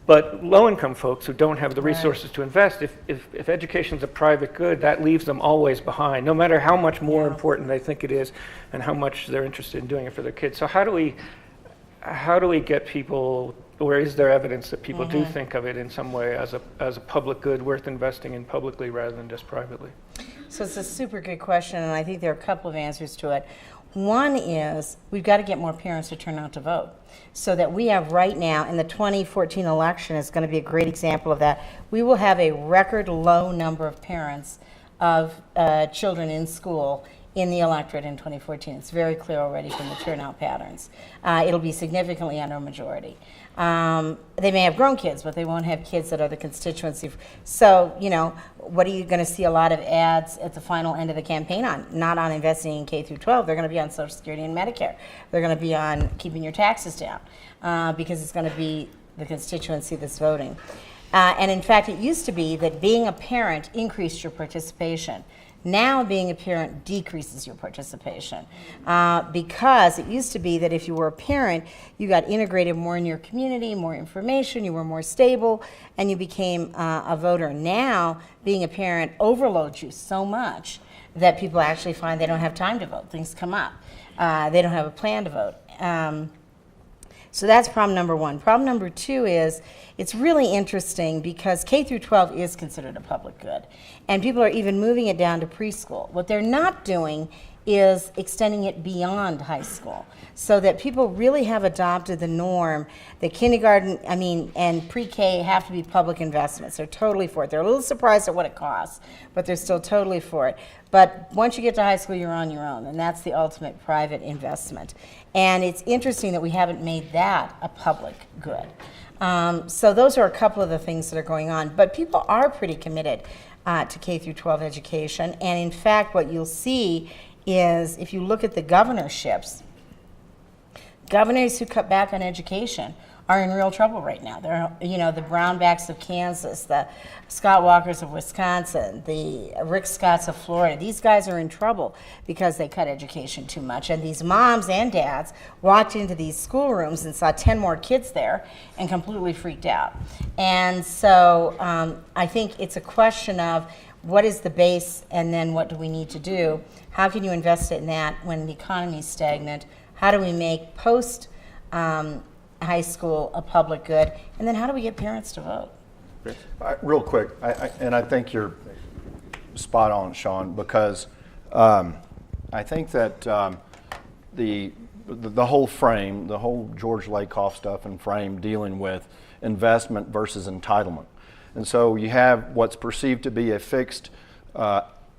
But low-income folks who don't have the resources to invest, if education's a private good, that leaves them always behind, no matter how much more important they think it is and how much they're interested in doing it for their kids. So how do we get people or is there evidence that people do think of it in some way as a public good worth investing in publicly rather than just privately? So it's a super good question, and I think there are a couple of answers to it. One is we've got to get more parents to turn out to vote. So that we have right now, in the 2014 election is going to be a great example of that. We will have a record low number of parents of children in school in the electorate in 2014. It's very clear already from the turnout patterns. It'll be significantly under a majority. They may have grown kids, but they won't have kids that are the constituency. So, you know, what are you going to see a lot of ads at the final end of the campaign on? Not on investing in K through 12. They're going to be on Social Security and Medicare. They're going to be on keeping your taxes down because it's going to be the constituency that's voting. And in fact, it used to be that being a parent increased your participation. Now being a parent decreases your participation because it used to be that if you were a parent, you got integrated more in your community, more information, you were more stable, and you became a voter. Now, being a parent overloads you so much that people actually find they don't have time to vote. Things come up. They don't have a plan to vote. So that's problem number one. Problem number two is it's really interesting because K through 12 is considered a public good. And people are even moving it down to preschool. What they're not doing is extending it beyond high school so that people really have adopted the norm that kindergarten, and pre-K have to be public investments. They're totally for it. They're a little surprised at what it costs, but they're still totally for it. But once you get to high school, you're on your own, and that's the ultimate private investment. And it's interesting that we haven't made that a public good. So those are a couple of the things that are going on. But people are pretty committed to K through 12 education. And in fact, what you'll see is if you look at the governorships, governors who cut back on education are in real trouble right now. They're, the Brownbacks of Kansas, the Scott Walkers of Wisconsin, the Rick Scotts of Florida. These guys are in trouble because they cut education too much. And these moms and dads walked into these schoolrooms and saw 10 more kids there and completely freaked out. And so I think it's a question of what is the base and then what do we need to do? How can you invest in that when the economy is stagnant? How do we make post high school a public good? And then how do we get parents to vote? Real quick, I think you're spot on, Sean, because I think that the whole frame, the whole George Lakoff stuff and frame dealing with investment versus entitlement. And so you have what's perceived to be a fixed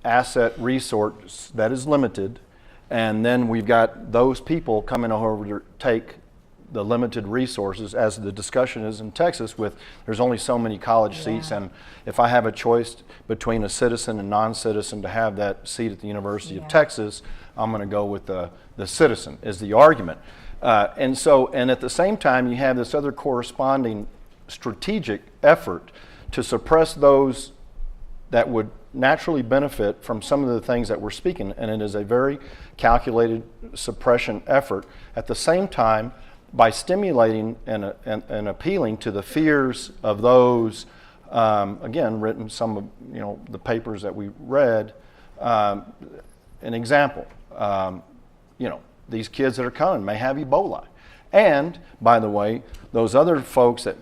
asset resource that is limited, and then we've got those people coming over to take the limited resources, as the discussion is in Texas with there's only so many college seats, and if I have a choice between a citizen and non-citizen to have that seat at the University of Texas, I'm going to go with the citizen, is the argument. And at the same time, you have this other corresponding strategic effort to suppress those that would naturally benefit from some of the things that we're speaking, and it is a very calculated suppression effort. At the same time, by stimulating and appealing to the fears of those, again, written some of the papers that we read. An example, these kids that are coming may have Ebola, and by the way, those other folks that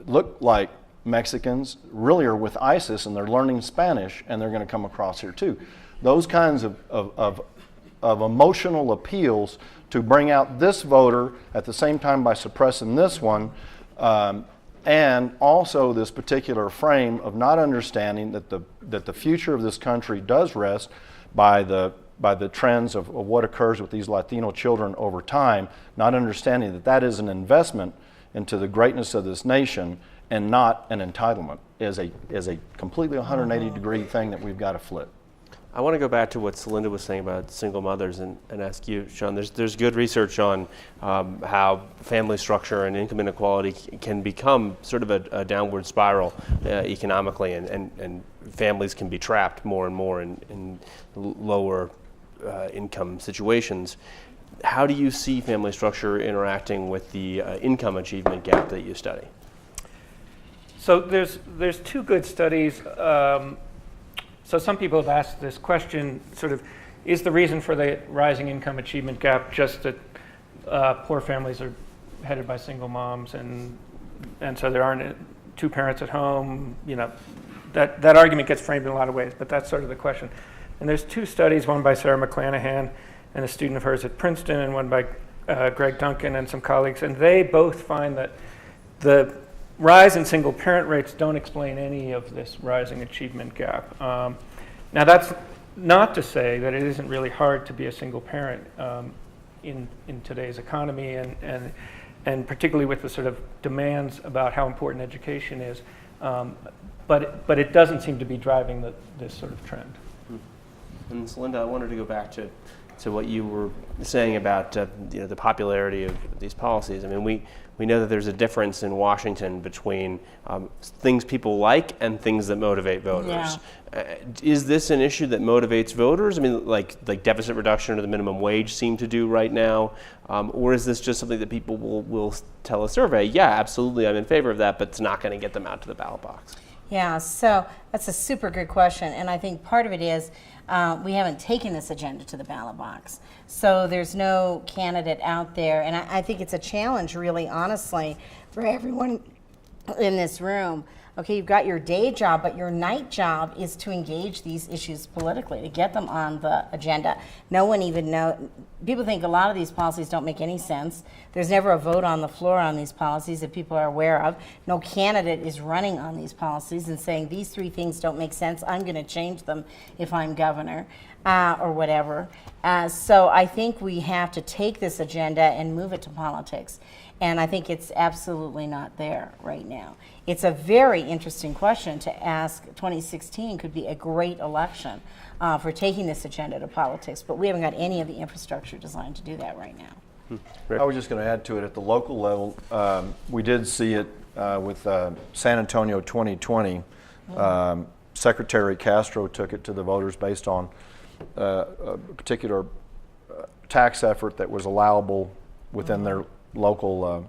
look like Mexicans really are with ISIS and they're learning Spanish and they're going to come across here too. Those kinds of emotional appeals to bring out this voter at the same time by suppressing this one, and also this particular frame of not understanding that the future of this country does rest by the trends of what occurs with these Latino children over time, not understanding that is an investment into the greatness of this nation and not an entitlement, is a completely 180-degree thing that we've got to flip. I want to go back to what Linda was saying about single mothers and ask you, Sean, there's good research on how family structure and income inequality can become sort of a downward spiral economically, and families can be trapped more and more in lower income situations. How do you see family structure interacting with the income achievement gap that you study? So there's two good studies. So some people have asked this question, sort of, is the reason for the rising income achievement gap just that poor families are headed by single moms and and so there aren't two parents at home. That argument gets framed in a lot of ways, but that's sort of the question. And there's two studies, one by Sarah McClanahan and a student of hers at Princeton, and one by Greg Duncan and some colleagues, and they both find that the rise in single parent rates don't explain any of this rising achievement gap. Now that's not to say that it isn't really hard to be a single parent in today's economy, and particularly with the sort of demands about how important education is, but it doesn't seem to be driving this sort of trend. And so Linda, I wanted to go back to what you were saying about the popularity of these policies. I mean, we know that there's a difference in Washington between things people like and things that motivate voters. Yeah. Is this an issue that motivates voters? I mean, like deficit reduction or the minimum wage seem to do right now, or is this just something that people will tell a survey, yeah, absolutely, I'm in favor of that, but it's not going to get them out to the ballot box? Yeah, so that's a super good question, and I think part of it is we haven't taken this agenda to the ballot box. So there's no candidate out there, and I think it's a challenge, really, honestly, for everyone in this room. Okay, you've got your day job, but your night job is to engage these issues politically, to get them on the agenda. No one even people think a lot of these policies don't make any sense. There's never a vote on the floor on these policies that people are aware of. No candidate is running on these policies and saying these three things don't make sense, I'm going to change them if I'm governor, or whatever. So I think we have to take this agenda and move it to politics. And I think it's absolutely not there right now. It's a very interesting question to ask. 2016 could be a great election for taking this agenda to politics, but we haven't got any of the infrastructure designed to do that right now. I was just going to add to it at the local level. We did see it with San Antonio 2020. Secretary Castro took it to the voters based on a particular tax effort that was allowable within their local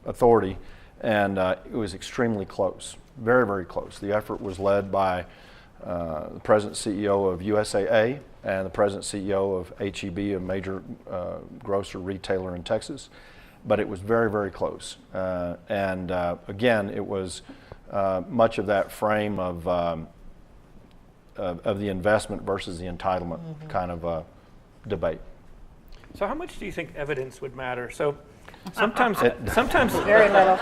authority, and it was extremely close, very, very close. The effort was led by the President CEO of USAA and the President CEO of HEB, a major grocer retailer in Texas, but it was very, very close. And again, it was much of that frame of the investment versus the entitlement kind of debate. So how much do you think evidence would matter? So sometimes Very little.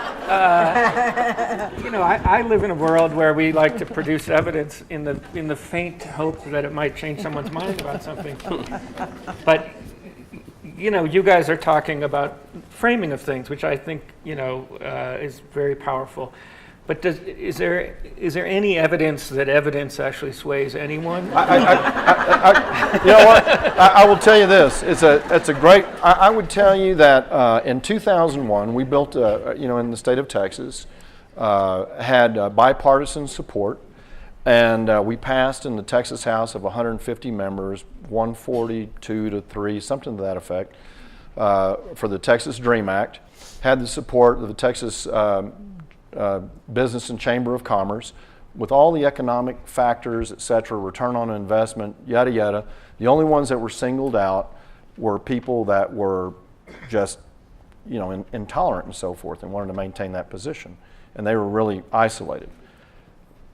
I live in a world where we like to produce evidence in the faint hope that it might change someone's mind about something. But you guys are talking about framing of things, which I think is very powerful. But is there any evidence that evidence actually sways anyone? You know what? I will tell you this. It's a great. I would tell you that in 2001 we built, in the state of Texas, had bipartisan support, and we passed in the Texas House of 150 members, 142 to 3, something to that effect, for the Texas Dream Act. Had the support of the Texas Business and Chamber of Commerce, with all the economic factors, et cetera, return on investment, yada, yada. The only ones that were singled out were people that were just, intolerant and so forth and wanted to maintain that position. And they were really isolated.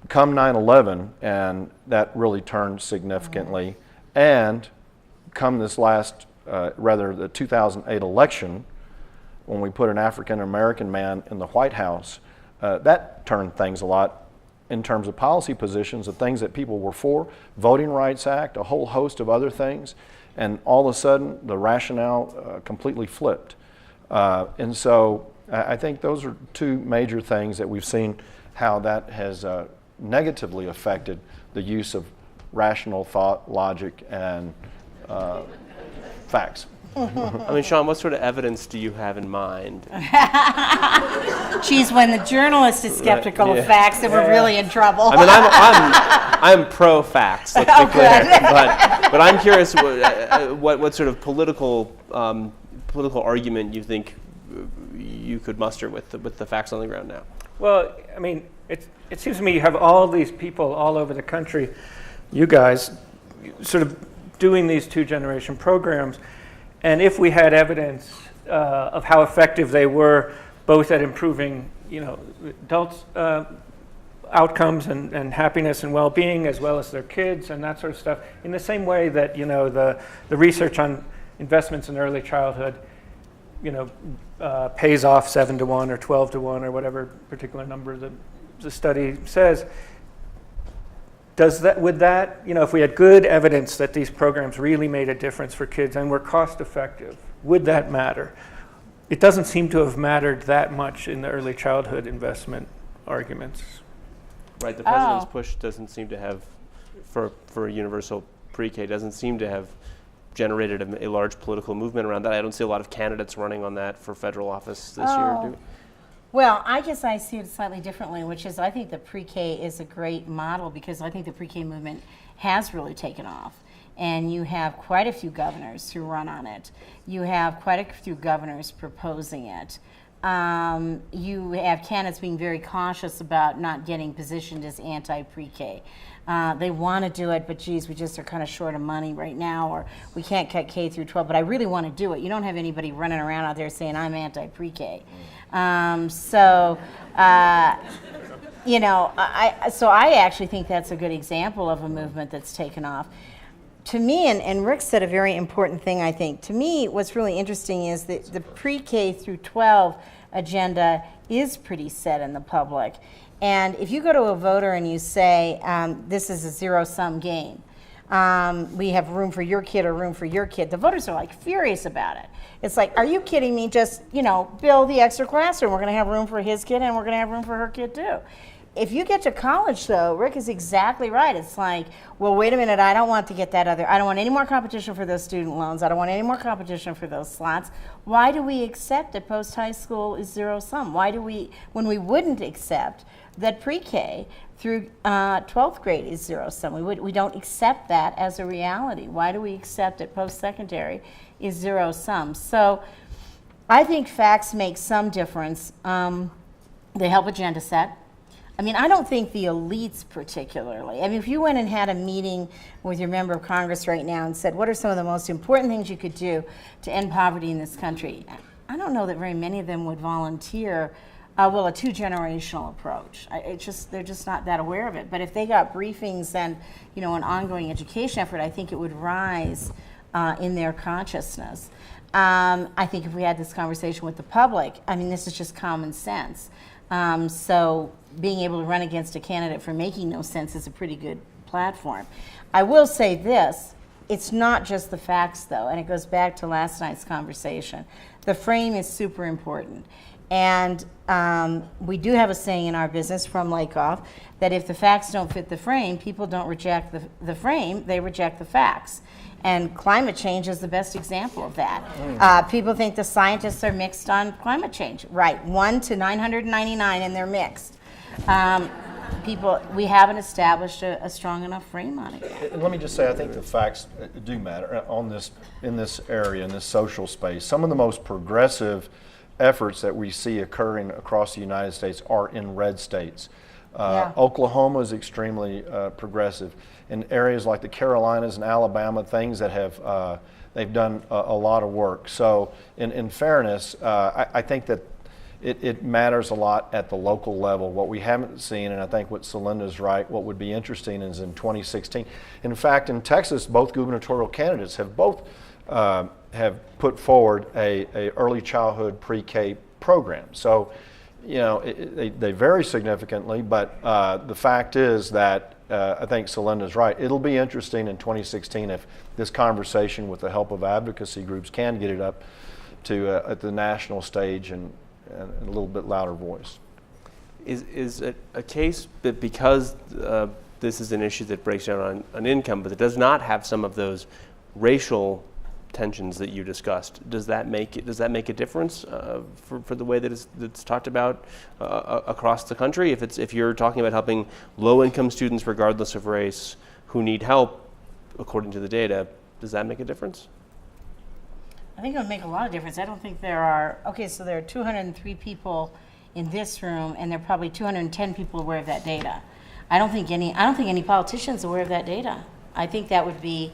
Come 9/11, and that really turned significantly. And come this the 2008 election, when we put an African American man in the White House, that turned things a lot in terms of policy positions, of things that people were for, Voting Rights Act, a whole host of other things, and all of a sudden the rationale completely flipped. And so I think those are two major things that we've seen how that has negatively affected the use of rational thought, logic, and facts. I mean, Sean, what sort of evidence do you have in mind? Geez, when the journalist is skeptical of facts, then we're really in trouble. I mean, I'm pro facts. Let's be clear. But I'm curious what sort of political argument you think you could muster with the facts on the ground now. Well, I mean, it seems to me you have all these people all over the country, you guys, sort of doing these two-generation programs. And if we had evidence of how effective they were, both at improving, adults' outcomes and happiness and well-being, as well as their kids and that sort of stuff. In the same way that the research on investments in early childhood, pays off 7 to 1 or 12 to 1 or whatever particular number the study says. Would that, if we had good evidence that these programs really made a difference for kids and were cost effective, would that matter? It doesn't seem to have mattered that much in the early childhood investment arguments. Right, the president's push doesn't seem to have, for universal pre-K, doesn't seem to have generated a large political movement around that. I don't see a lot of candidates running on that for federal office this year. Well, I guess I see it slightly differently, which is I think the pre-K is a great model because I think the pre-K movement has really taken off. And you have quite a few governors who run on it. You have quite a few governors proposing it. You have candidates being very cautious about not getting positioned as anti-pre-K. They want to do it, but geez, we just are kind of short of money right now, or we can't cut K through 12, but I really want to do it. You don't have anybody running around out there saying, I'm anti-pre-K. So I actually think that's a good example of a movement that's taken off. To me, and Rick said a very important thing, I think. To me, what's really interesting is that the pre-K through 12 agenda is pretty set in the public. And if you go to a voter and you say, this is a zero-sum game, we have room for your kid or room for your kid, the voters are like furious about it. It's like, are you kidding me? Just, build the extra classroom. We're going to have room for his kid and we're going to have room for her kid too. If you get to college, though, Rick is exactly right. It's like, well, wait a minute, I don't want to get that I don't want any more competition for those student loans. I don't want any more competition for those slots. Why do we accept that post-high school is zero-sum? Why do we, when we wouldn't accept that pre-K through 12th grade is zero-sum? We don't accept that as a reality. Why do we accept that post-secondary is zero-sum? So I think facts make some difference. They help agenda set. I mean, I don't think the elites particularly. I mean, if you went and had a meeting with your member of Congress right now and said, what are some of the most important things you could do to end poverty in this country? I don't know that very many of them would volunteer, a two-generational approach. They're just not that aware of it. But if they got briefings and, an ongoing education effort, I think it would rise in their consciousness. I think if we had this conversation with the public, this is just common sense. So being able to run against a candidate for making no sense is a pretty good platform. I will say this, it's not just the facts though, and it goes back to last night's conversation. The frame is super important. And we do have a saying in our business from Lakoff that if the facts don't fit the frame, people don't reject the frame, they reject the facts. And climate change is the best example of that. People think the scientists are mixed on climate change. Right, 1 to 999 and they're mixed. We haven't established a strong enough frame on it. And let me just say, I think the facts do matter in this area, in this social space. Some of the most progressive efforts that we see occurring across the United States are in red states. Oklahoma is extremely progressive. In areas like the Carolinas and Alabama, things that have they've done a lot of work. So in fairness, I think that it matters a lot at the local level. What we haven't seen, and I think what Celinda's right, what would be interesting is in 2016. In fact, in Texas, both gubernatorial candidates have both have put forward a early childhood pre-K program. So, they vary significantly, but the fact is that I think Celinda's right. It'll be interesting in 2016 if this conversation, with the help of advocacy groups, can get it up to at the national stage and a little bit louder voice. Is it a case that because this is an issue that breaks down on income, but it does not have some of those racial tensions that you discussed, does that make a difference for the way that it's talked about across the country? If you're talking about helping low-income students, regardless of race, who need help, according to the data, does that make a difference? I think it would make a lot of difference. I don't think there are, so there are 203 people in this room, and there are probably 210 people aware of that data. I don't think any politician's aware of that data. I think that would be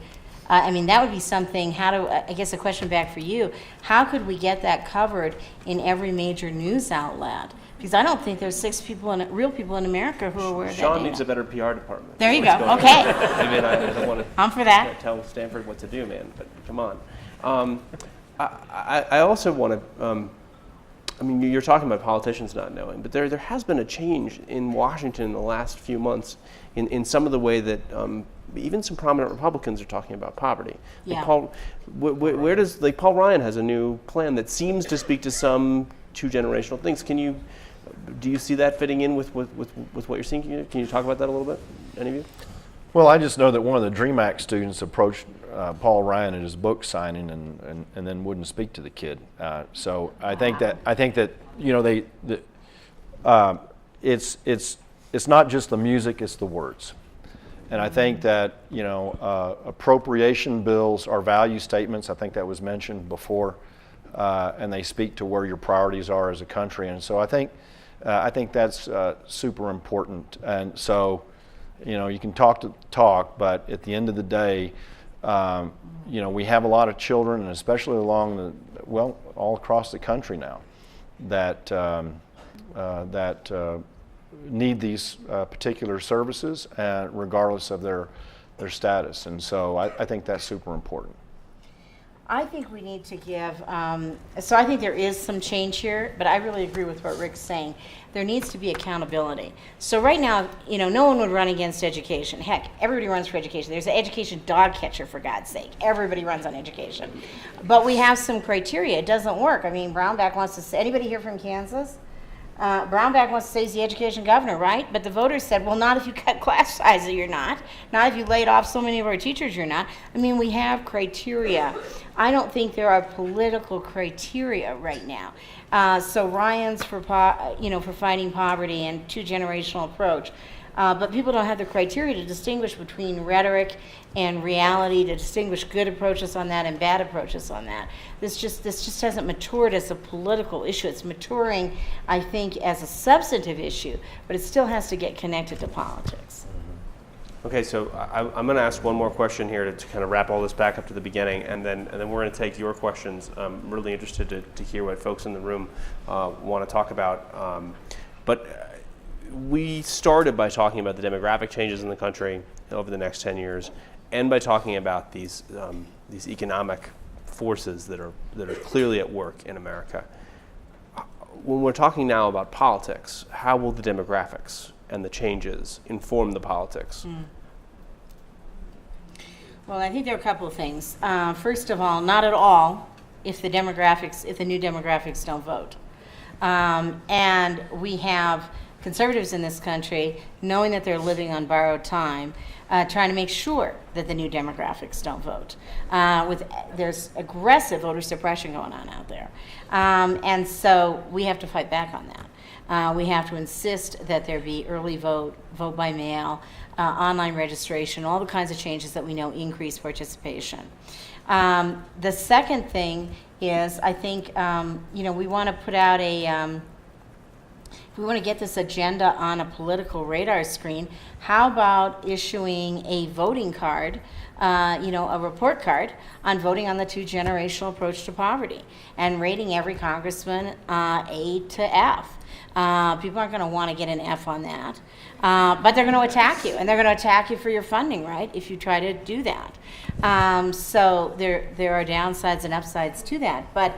I mean, that would be something, I guess a question back for you, how could we get that covered in every major news outlet? Because I don't think there's real people in America who are aware of that Sean data. needs a better PR department. There you What's go. going Okay. on. I mean, I don't want to I'm for that. tell Stanford what to do, man, but come on. I also want to, I mean, you're talking about politicians not knowing, but there has been a change in Washington in the last few months in some of the way that even some prominent Republicans are talking about poverty. Yeah. Where does, like, Paul Ryan has a new plan that seems to speak to some two-generational things. Do you see that fitting in with what you're seeing? Can you talk about that a little bit, any of you? Well, I just know that one of the DREAM Act students approached Paul Ryan at his book signing and then wouldn't speak to the kid. So I think that you know it's not just the music, it's the words. And I think that, you know, appropriation bills are value statements. I think that was mentioned before, and they speak to where your priorities are as a country. And so I think that's super important. And so, you know, you can talk, but at the end of the day, you know, we have a lot of children, and especially all across the country now, that need these particular services, regardless of their status. And so I think that's super important. I think we need to give, so I think there is some change here, but I really agree with what Rick's saying. There needs to be accountability. So right now, you know, no one would run against education. Heck, everybody runs for education. There's an education dog catcher, for God's sake. Everybody runs on education. But we have some criteria. It doesn't work. I mean, Brownback wants to say, anybody here from Kansas? Brownback wants to say he's the education governor, right? But the voters said, well, not if you cut class sizes, you're not. Not if you laid off so many of our teachers, you're not. I mean, we have criteria. I don't think there are political criteria right now. So Ryan's for fighting poverty and two-generational approach. But people don't have the criteria to distinguish between rhetoric and reality, to distinguish good approaches on that and bad approaches on that. This just hasn't matured as a political issue. It's maturing, I think, as a substantive issue, but it still has to get connected to politics. Okay, so I'm going to ask one more question here to kind of wrap all this back up to the beginning, and then we're going to take your questions. I'm really interested to hear what folks in the room want to talk about. But we started by talking about the demographic changes in the country over the next 10 years, and by talking about these economic forces that are clearly at work in America. When we're talking now about politics, how will the demographics and the changes inform the politics? Well, I think there are a couple of things. First of all, not at all if the new demographics don't vote. And we have conservatives in this country, knowing that they're living on borrowed time, trying to make sure that the new demographics don't vote. There's aggressive voter suppression going on out there. And so we have to fight back on that. We have to insist that there be early vote by mail, online registration, all the kinds of changes that we know increase participation. The second thing is, I think, we want to put out if we want to get this agenda on a political radar screen, how about issuing a voting card, a report card on voting on the two-generational approach to poverty and rating every congressman A to F. People aren't going to want to get an F on that, but they're going to attack you, and they're going to attack you for your funding, right, if you try to do that. So there are downsides and upsides to that, but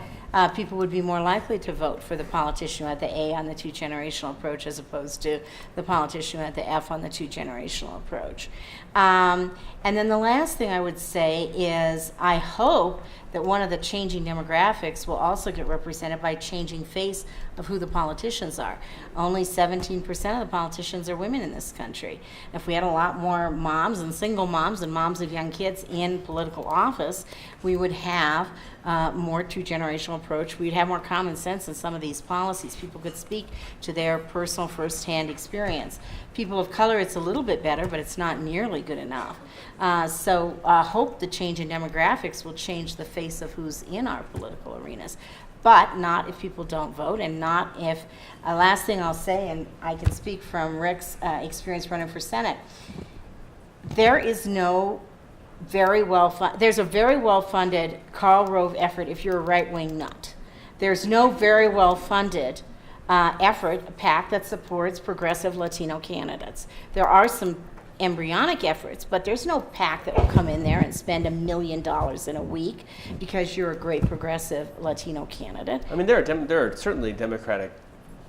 people would be more likely to vote for the politician who had the A on the two-generational approach as opposed to the politician who had the F on the two-generational approach. And then the last thing I would say is I hope that one of the changing demographics will also get represented by changing face of who the politicians are. Only 17% of the politicians are women in this country. If we had a lot more moms and single moms and moms of young kids in political office, we would have more two-generational approach. We'd have more common sense in some of these policies. People could speak to their personal first-hand experience. People of color, it's a little bit better, but it's not nearly good enough. So I hope the change in demographics will change the face of who's in our political arenas, but not if people don't vote, and not if, last thing I'll say, and I can speak from Rick's experience running for Senate, there is no there's a very well-funded Karl Rove effort if you're a right-wing nut. There's no very well-funded effort, PAC, that supports progressive Latino candidates. There are some embryonic efforts, but there's no PAC that will come in there and spend $1 million in a week because you're a great progressive Latino candidate. I mean, there are certainly Democratic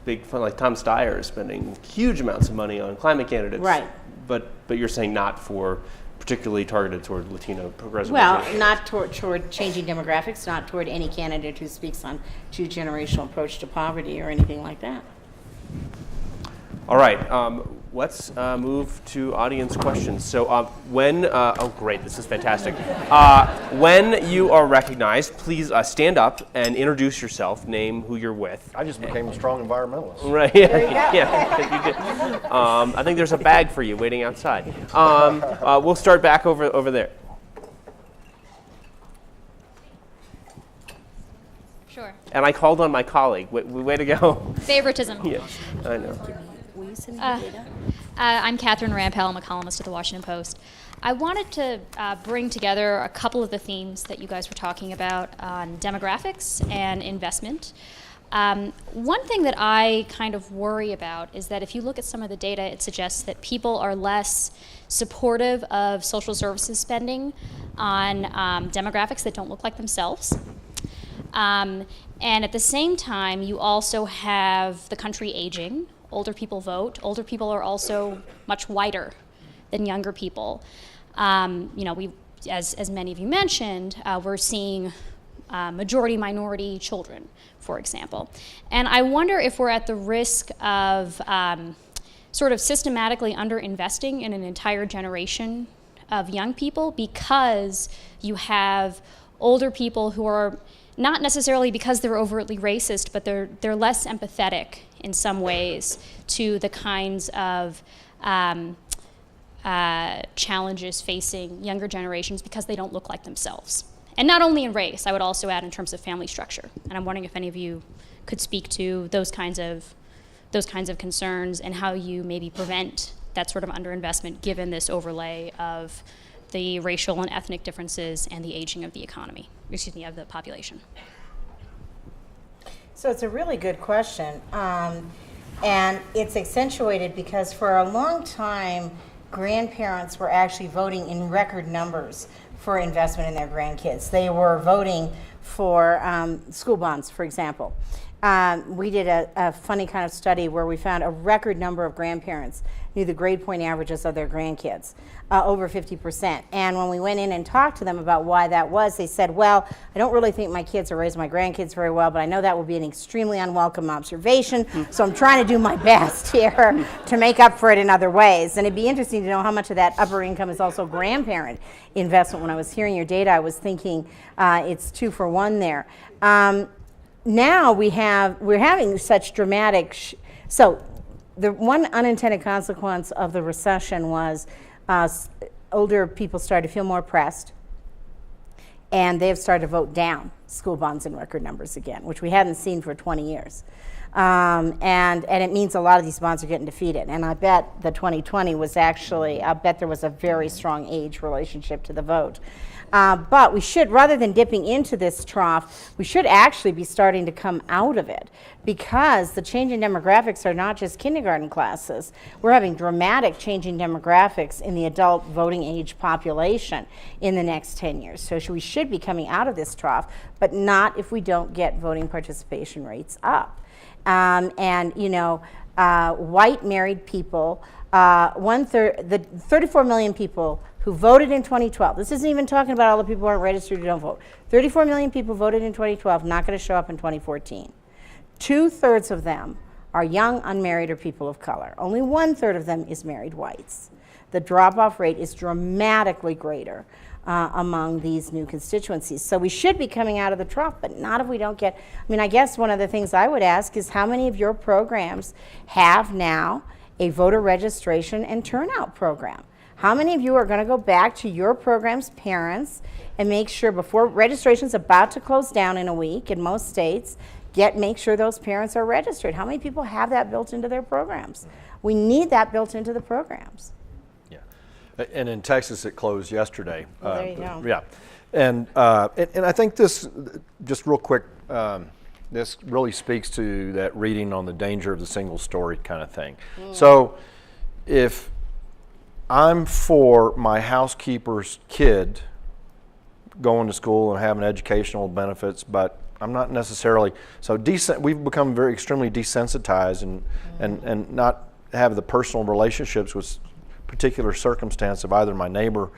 big fund, like Tom Steyer is spending huge amounts of money on climate candidates. Right. But you're saying not for particularly targeted toward Latino progressive. Well, Latino. not toward changing demographics, not toward any candidate who speaks on two-generational approach to poverty or anything like that. All right, let's move to audience questions. So oh great, this is fantastic. When you are recognized, please stand up and introduce yourself, name who you're with. I just became a strong environmentalist. Right, yeah, you did. I think there's a bag for you waiting outside. We'll start back over there. Sure. And I called on my colleague. Way to go. Favoritism. Yeah, I know. Will you send me the data? I'm Catherine Rampell. I'm a columnist at the Washington Post. I wanted to bring together a couple of the themes that you guys were talking about on demographics and investment. One thing that I kind of worry about is that if you look at some of the data, it suggests that people are less supportive of social services spending on demographics that don't look like themselves. And at the same time, you also have the country aging. Older people vote. Older people are also much whiter than younger people. We, as many of you mentioned, we're seeing majority-minority children, for example. And I wonder if we're at the risk of sort of systematically underinvesting in an entire generation of young people because you have older people who are not necessarily because they're overtly racist, but they're less empathetic in some ways to the kinds of challenges facing younger generations because they don't look like themselves. And not only in race, I would also add in terms of family structure. And I'm wondering if any of you could speak to those kinds of concerns and how you maybe prevent that sort of underinvestment given this overlay of the racial and ethnic differences and the aging of the economy, of the population. So it's a really good question. And it's accentuated because for a long time, grandparents were actually voting in record numbers for investment in their grandkids. They were voting for school bonds, for example. We did a funny kind of study where we found a record number of grandparents knew the grade point averages of their grandkids, over 50%. And when we went in and talked to them about why that was, they said, well, I don't really think my kids are raising my grandkids very well, but I know that will be an extremely unwelcome observation, so I'm trying to do my best here to make up for it in other ways. And it'd be interesting to know how much of that upper income is also grandparent investment. When I was hearing your data, I was thinking it's 2 for 1 there. Now we're having such dramatic, so the one unintended consequence of the recession was older people started to feel more pressed, and they've started to vote down school bonds in record numbers again, which we hadn't seen for 20 years. And it means a lot of these bonds are getting defeated. And I bet the 2020 was actually, I bet there was a very strong age relationship to the vote. But we should, rather than dipping into this trough, we should actually be starting to come out of it, because the changing demographics are not just kindergarten classes. We're having dramatic changing demographics in the adult voting age population in the next 10 years. So we should be coming out of this trough, but not if we don't get voting participation rates up. White married people, the 34 million people who voted in 2012. This isn't even talking about all the people who aren't registered who don't vote. 34 million people voted in 2012, not going to show up in 2014. 2/3 of them are young, unmarried, or people of color. Only 1/3 of them is married whites. The drop-off rate is dramatically greater among these new constituencies. So we should be coming out of the trough, but not if we don't get, I guess one of the things I would ask is how many of your programs have now a voter registration and turnout program? How many of you are going to go back to your program's parents and make sure before registration's about to close down in a week in most states, make sure those parents are registered? How many people have that built into their programs? We need that built into the programs. Yeah. And in Texas, it closed yesterday. Well, there you go. Yeah. And I think this, just real quick, this really speaks to that reading on the danger of the single story kind of thing. So if I'm for my housekeeper's kid going to school and having educational benefits, but I'm not necessarily, so we've become very extremely desensitized and not have the personal relationships with particular circumstance of either my neighbor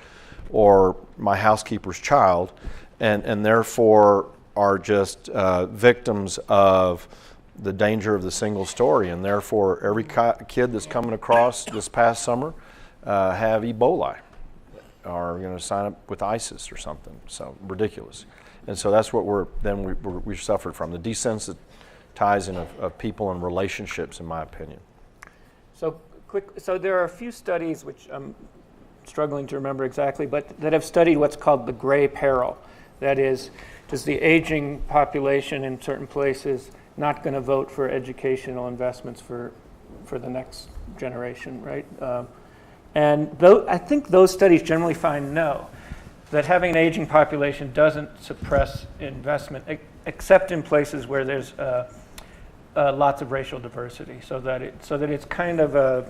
or my housekeeper's child, and therefore are just victims of the danger of the single story, and therefore every kid that's coming across this past summer have Ebola, or going to sign up with ISIS or something. So ridiculous, and so that's what we suffered from, the desensitizing of people and relationships, in my opinion. So there are a few studies which I'm struggling to remember exactly, but that have studied what's called the gray peril. That is, does the aging population in certain places not going to vote for educational investments for the next generation, right? And I think those studies generally find no, that having an aging population doesn't suppress investment, except in places where there's lots of racial diversity, so that it's kind of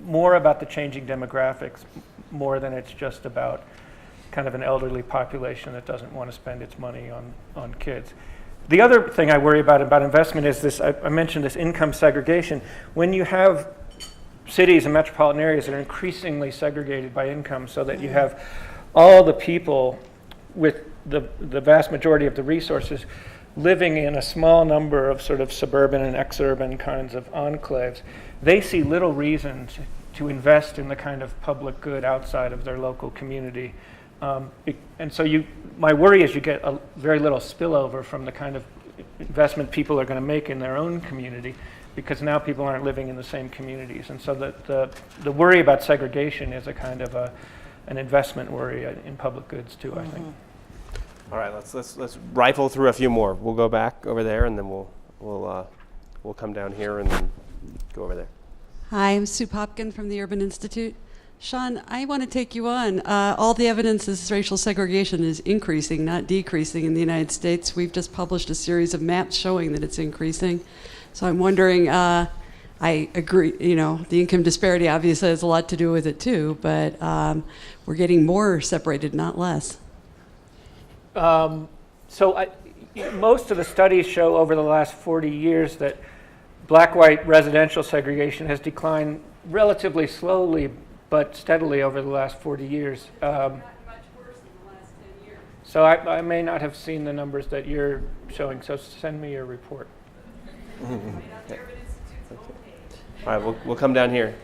more about the changing demographics more than it's just about kind of an elderly population that doesn't want to spend its money on kids. The other thing I worry about investment is this, I mentioned this income segregation. When you have cities and metropolitan areas that are increasingly segregated by income, so that you have all the people with the vast majority of the resources living in a small number of sort of suburban and exurban kinds of enclaves, they see little reason to invest in the kind of public good outside of their local community. And so my worry is you get a very little spillover from the kind of investment people are going to make in their own community, because now people aren't living in the same communities. And so the worry about segregation is a kind of an investment worry in public goods too, I think. All right, let's rifle through a few more. We'll go back over there, and then we'll come down here and then go over there. Hi, I'm Sue Popkin from the Urban Institute. Sean, I want to take you on. All the evidence is racial segregation is increasing, not decreasing in the United States. We've just published a series of maps showing that it's increasing. So I'm wondering, I agree, the income disparity obviously has a lot to do with it too, but we're getting more separated, not less. Most of the studies show over the last 40 years that black-white residential segregation has declined relatively slowly but steadily over the last 40 years. Much worse in the last 10 years. So I may not have seen the numbers that you're showing, so send me your report. All right, we'll come down here.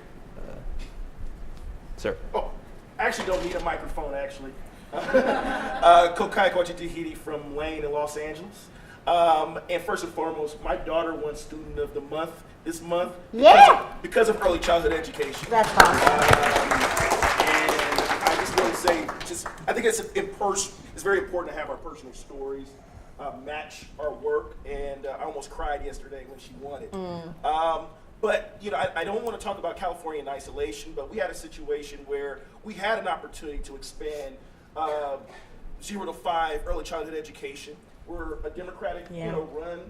Sir. Oh, I actually don't need a microphone, actually. Kokai Kochitihidi from Lane in Los Angeles. And first and foremost, my daughter won Student of the Month this month. Yeah! Because of early childhood education. That's awesome. And I just want to say, I think it's very important to have our personal stories match our work. And I almost cried yesterday when she won it. But I don't want to talk about California in isolation, but we had a situation where we had an opportunity to expand 0 to 5 early childhood education. We're a Democratic, run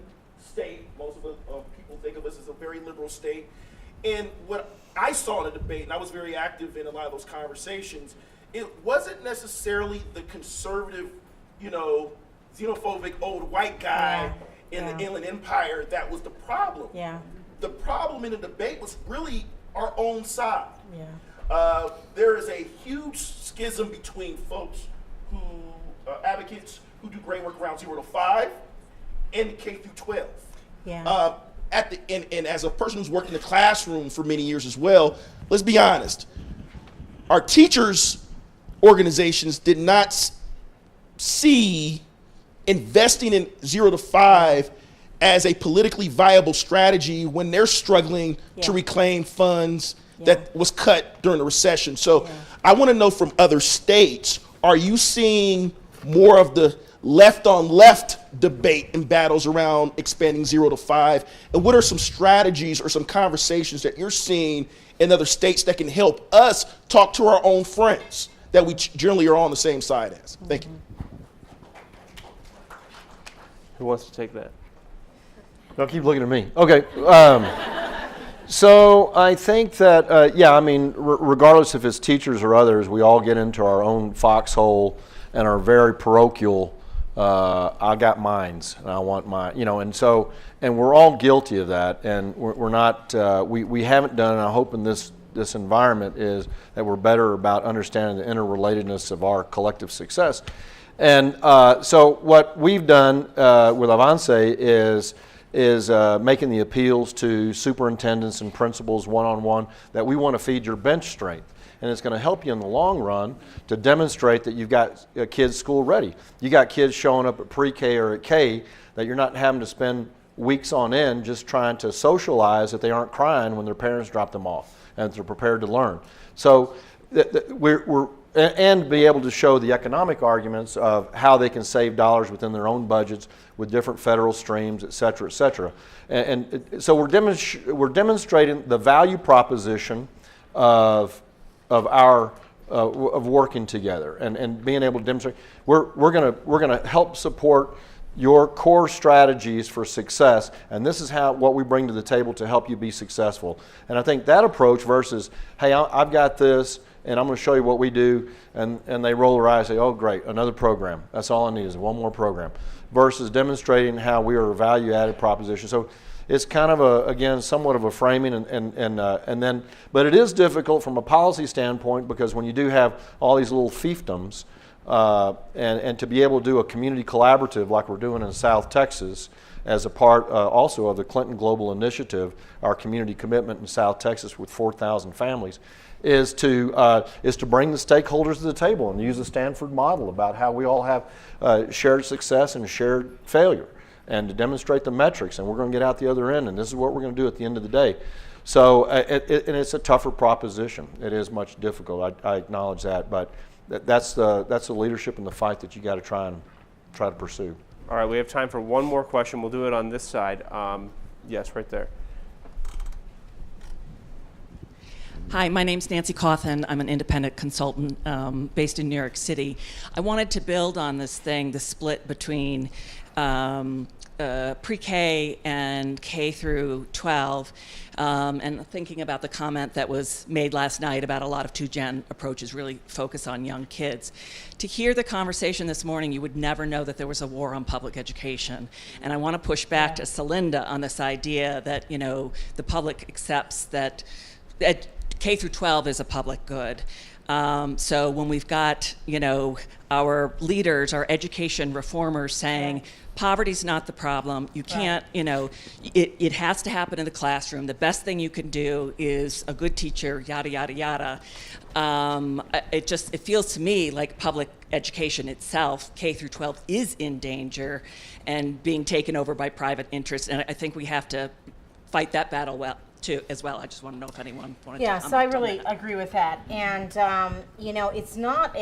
state. Most of people think of us as a very liberal state. And what I saw in the debate, and I was very active in a lot of those conversations, it wasn't necessarily the conservative, xenophobic old white guy in the Inland Empire that was the problem. Yeah. The problem in the debate was really our own side. Yeah. There is a huge schism between folks who advocates who do great work around 0 to 5 and K through 12. Yeah. And as a person who's worked in the classroom for many years as well, let's be honest. Our teachers' organizations did not see investing in 0 to 5 as a politically viable strategy when they're struggling to reclaim funds that was cut during the recession. So I want to know from other states, are you seeing more of the left on left debate and battles around expanding 0 to 5? And what are some strategies or some conversations that you're seeing in other states that can help us talk to our own friends that we generally are on the same side as? Thank you. Who wants to take that? Don't keep looking at me. Okay. So I think that, yeah, I mean, regardless if it's teachers or others, we all get into our own foxhole and are very parochial. I got mines, and I want mine, you know, and so, and we're all guilty of that, and we're not, we haven't done, and I hope in this environment is that we're better about understanding the interrelatedness of our collective success. And so what we've done with Avance is making the appeals to superintendents and principals one-on-one that we want to feed your bench strength. And it's going to help you in the long run to demonstrate that you've got kids school ready. You got kids showing up at pre-K or at K that you're not having to spend weeks on end just trying to socialize that they aren't crying when their parents drop them off and they're prepared to learn. So and be able to show the economic arguments of how they can save dollars within their own budgets with different federal streams, et cetera, et cetera. And so we're demonstrating the value proposition of working together and being able to demonstrate. We're gonna help support your core strategies for success, and this is what we bring to the table to help you be successful. And I think that approach versus, hey, I've got this, and I'm going to show you what we do, and they roll their eyes and say, oh, great, another program. That's all I need is one more program, versus demonstrating how we are a value-added proposition. So it's kind of again, somewhat of a framing, and then, but it is difficult from a policy standpoint because when you do have all these little fiefdoms, and to be able to do a community collaborative like we're doing in South Texas as a part also of the Clinton Global Initiative, our community commitment in South Texas with 4,000 families, is to bring the stakeholders to the table and use the Stanford model about how we all have shared success and shared failure, and to demonstrate the metrics, and we're going to get out the other end, and this is what we're going to do at the end of the day. So, and it's a tougher proposition. It is much difficult. I acknowledge that, but that's the leadership and the fight that you got to try to pursue. All right, we have time for one more question. We'll do it on this side. Yes, right there. Hi, my name's Nancy Cawthon. I'm an independent consultant based in New York City. I wanted to build on this thing, the split between pre-K and K through 12, and thinking about the comment that was made last night about a lot of two-gen approaches really focus on young kids. To hear the conversation this morning, you would never know that there was a war on public education. And I want to push back to Celinda on this idea that, you know, the public accepts that K through 12 is a public good. So when we've got, you know, our leaders, our education reformers saying, poverty's not the problem, you can't, you know, it has to happen in the classroom, the best thing you can do is a good teacher, yada, yada, yada. It feels to me like public education itself, K through 12, is in danger and being taken over by private interests, and I think we have to fight that battle well. Too, as well. I just want to know if anyone wanted to. Yeah, so I really agree with that. And, you know, it's not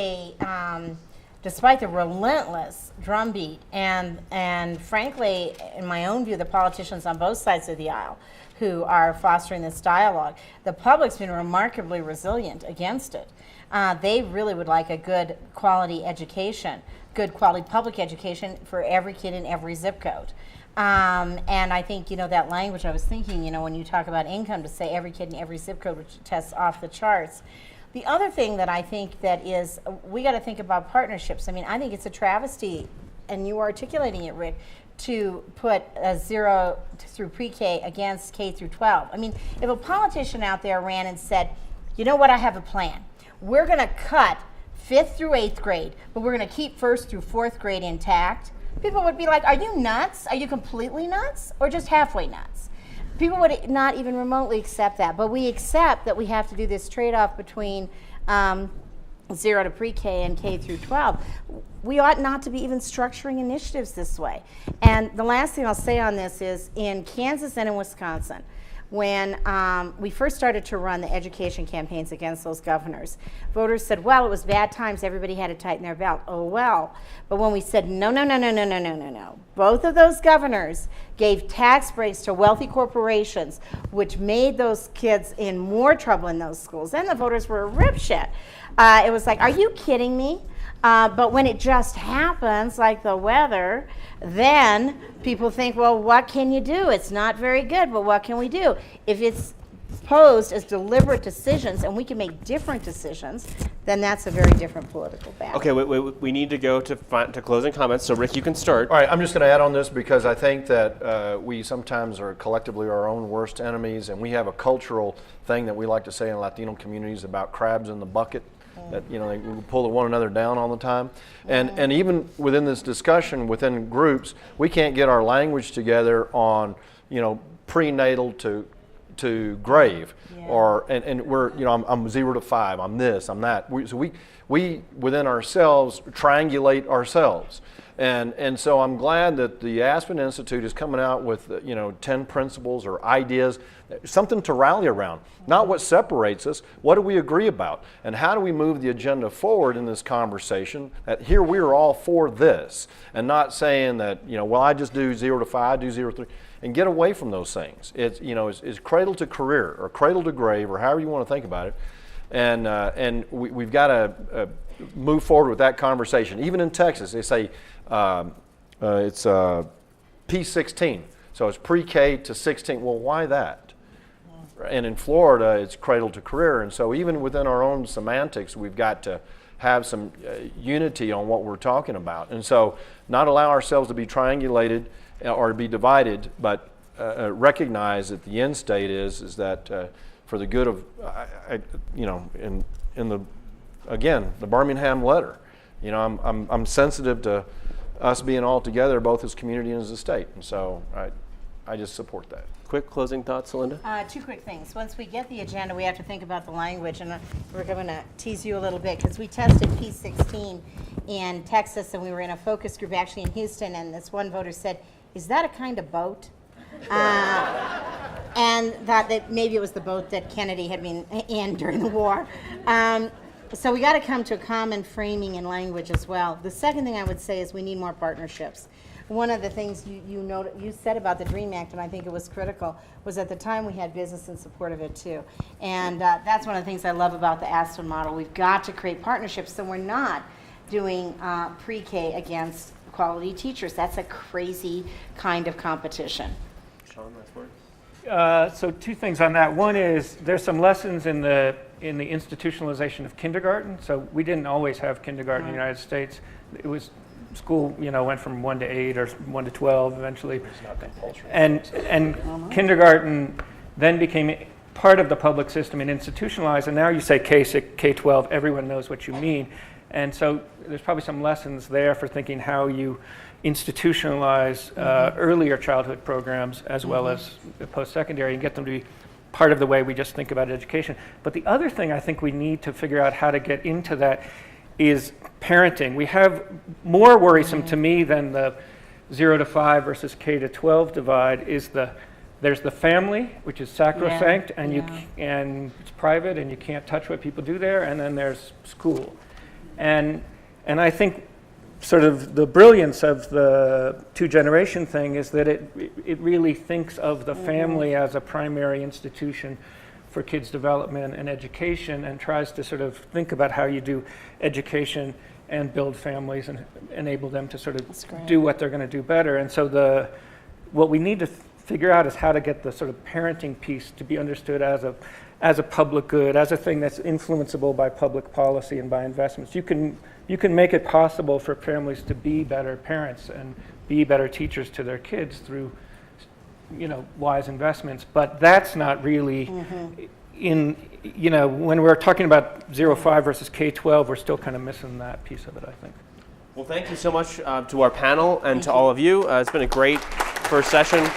despite the relentless drumbeat and frankly, in my own view, the politicians on both sides of the aisle who are fostering this dialogue, the public's been remarkably resilient against it. They really would like a good quality education, good quality public education for every kid in every zip code. And I think, you know, that language I was thinking, you know, when you talk about income, to say every kid in every zip code, which tests off the charts. The other thing that I think that is, we got to think about partnerships. I mean, I think it's a travesty, and you are articulating it, Rick, to put a 0 through pre-K against K through 12. I mean, if a politician out there ran and said, you know what, I have a plan. We're going to cut 5th through 8th grade, but we're going to keep 1st through 4th grade intact. People would be like, are you nuts? Are you completely nuts? Or just halfway nuts? People would not even remotely accept that. But we accept that we have to do this trade-off between 0 to pre-K and K through 12. We ought not to be even structuring initiatives this way. And the last thing I'll say on this is, in Kansas and in Wisconsin, when we first started to run the education campaigns against those governors. Voters said, well, it was bad times, everybody had to tighten their belt. Oh, well. But when we said, no, no, no, no, no, no, no, no, no. Both of those governors gave tax breaks to wealthy corporations, which made those kids in more trouble in those schools. Then the voters were ripshit. It was like, are you kidding me? But when it just happens, like the weather, then people think, well, what can you do? It's not very good, but what can we do? If it's posed as deliberate decisions and we can make different decisions, then that's a very different political battle. Okay, we need to go to closing comments. So Rick, you can start. All right, I'm just going to add on this because I think that we sometimes are collectively our own worst enemies, and we have a cultural thing that we like to say in Latino communities about crabs in the bucket. That, you know, they pull one another down all the time. And even within this discussion, within groups, we can't get our language together on, you know, prenatal to grave. Or and we're, you know, I'm 0 to 5, I'm this, I'm that. So we within ourselves triangulate ourselves. And so I'm glad that the Aspen Institute is coming out with, you know, 10 principles or ideas, something to rally around. Not what separates us, what do we agree about? And how do we move the agenda forward in this conversation that here we are all for this, and not saying that, you know, well, I just do 0 to 5, I do 0 to 3, and get away from those things. It's, you know, it's cradle to career or cradle to grave or however you want to think about it. And we've got to move forward with that conversation. Even in Texas, they say it's P16, so it's pre-K to 16. Well, why that? And in Florida, it's cradle to career. And so even within our own semantics, we've got to have some unity on what we're talking about. And so not allow ourselves to be triangulated or to be divided, but recognize that the end state is that for the good of, you know, in the, again, the Birmingham letter, you know, I'm sensitive to us being all together, both as community and as a state. And so I just support that. Quick closing thoughts, Linda? 2 quick things. Once we get the agenda, we have to think about the language, and we're going to tease you a little bit because we tested P16 in Texas, and we were in a focus group actually in Houston, and this one voter said, is that a kind of boat? And thought that maybe it was the boat that Kennedy had been in during the war. So we got to come to a common framing and language as well. The second thing I would say is we need more partnerships. One of the things you said about the DREAM Act, and I think it was critical, was at the time we had business in support of it too. And that's one of the things I love about the Aspen model. We've got to create partnerships so we're not doing pre-K against quality teachers. That's a crazy kind of competition. Sean, last word? So 2 things on that. One is there's some lessons in the institutionalization of kindergarten. So we didn't always have kindergarten in the United States. It was school, you know, went from 1 to 8 or 1 to 12 eventually. And kindergarten then became part of the public system and institutionalized. And now you say K6, K-12, everyone knows what you mean. And so there's probably some lessons there for thinking how you institutionalize earlier childhood programs as well as post-secondary and get them to be part of the way we just think about education. But the other thing I think we need to figure out how to get into that is parenting. We have more worrisome to me than the 0 to 5 versus K to 12 divide is there's the family, which is sacrosanct, and it's private and you can't touch what people do there, and then there's school. And I think sort of the brilliance of the 2-generation thing is that it really thinks of the family as a primary institution for kids' development and education, and tries to sort of think about how you do education and build families and enable them to sort of do what they're going to do better. And so what we need to figure out is how to get the sort of parenting piece to be understood as a public good, as a thing that's influenceable by public policy and by investments. You can make it possible for families to be better parents and be better teachers to their kids through, you know, wise investments, but that's not really in, you know, when we're talking about 0-5 versus K-12, we're still kind of missing that piece of it, I think. Well, thank you so much to our panel and to all of you. It's been a great first session.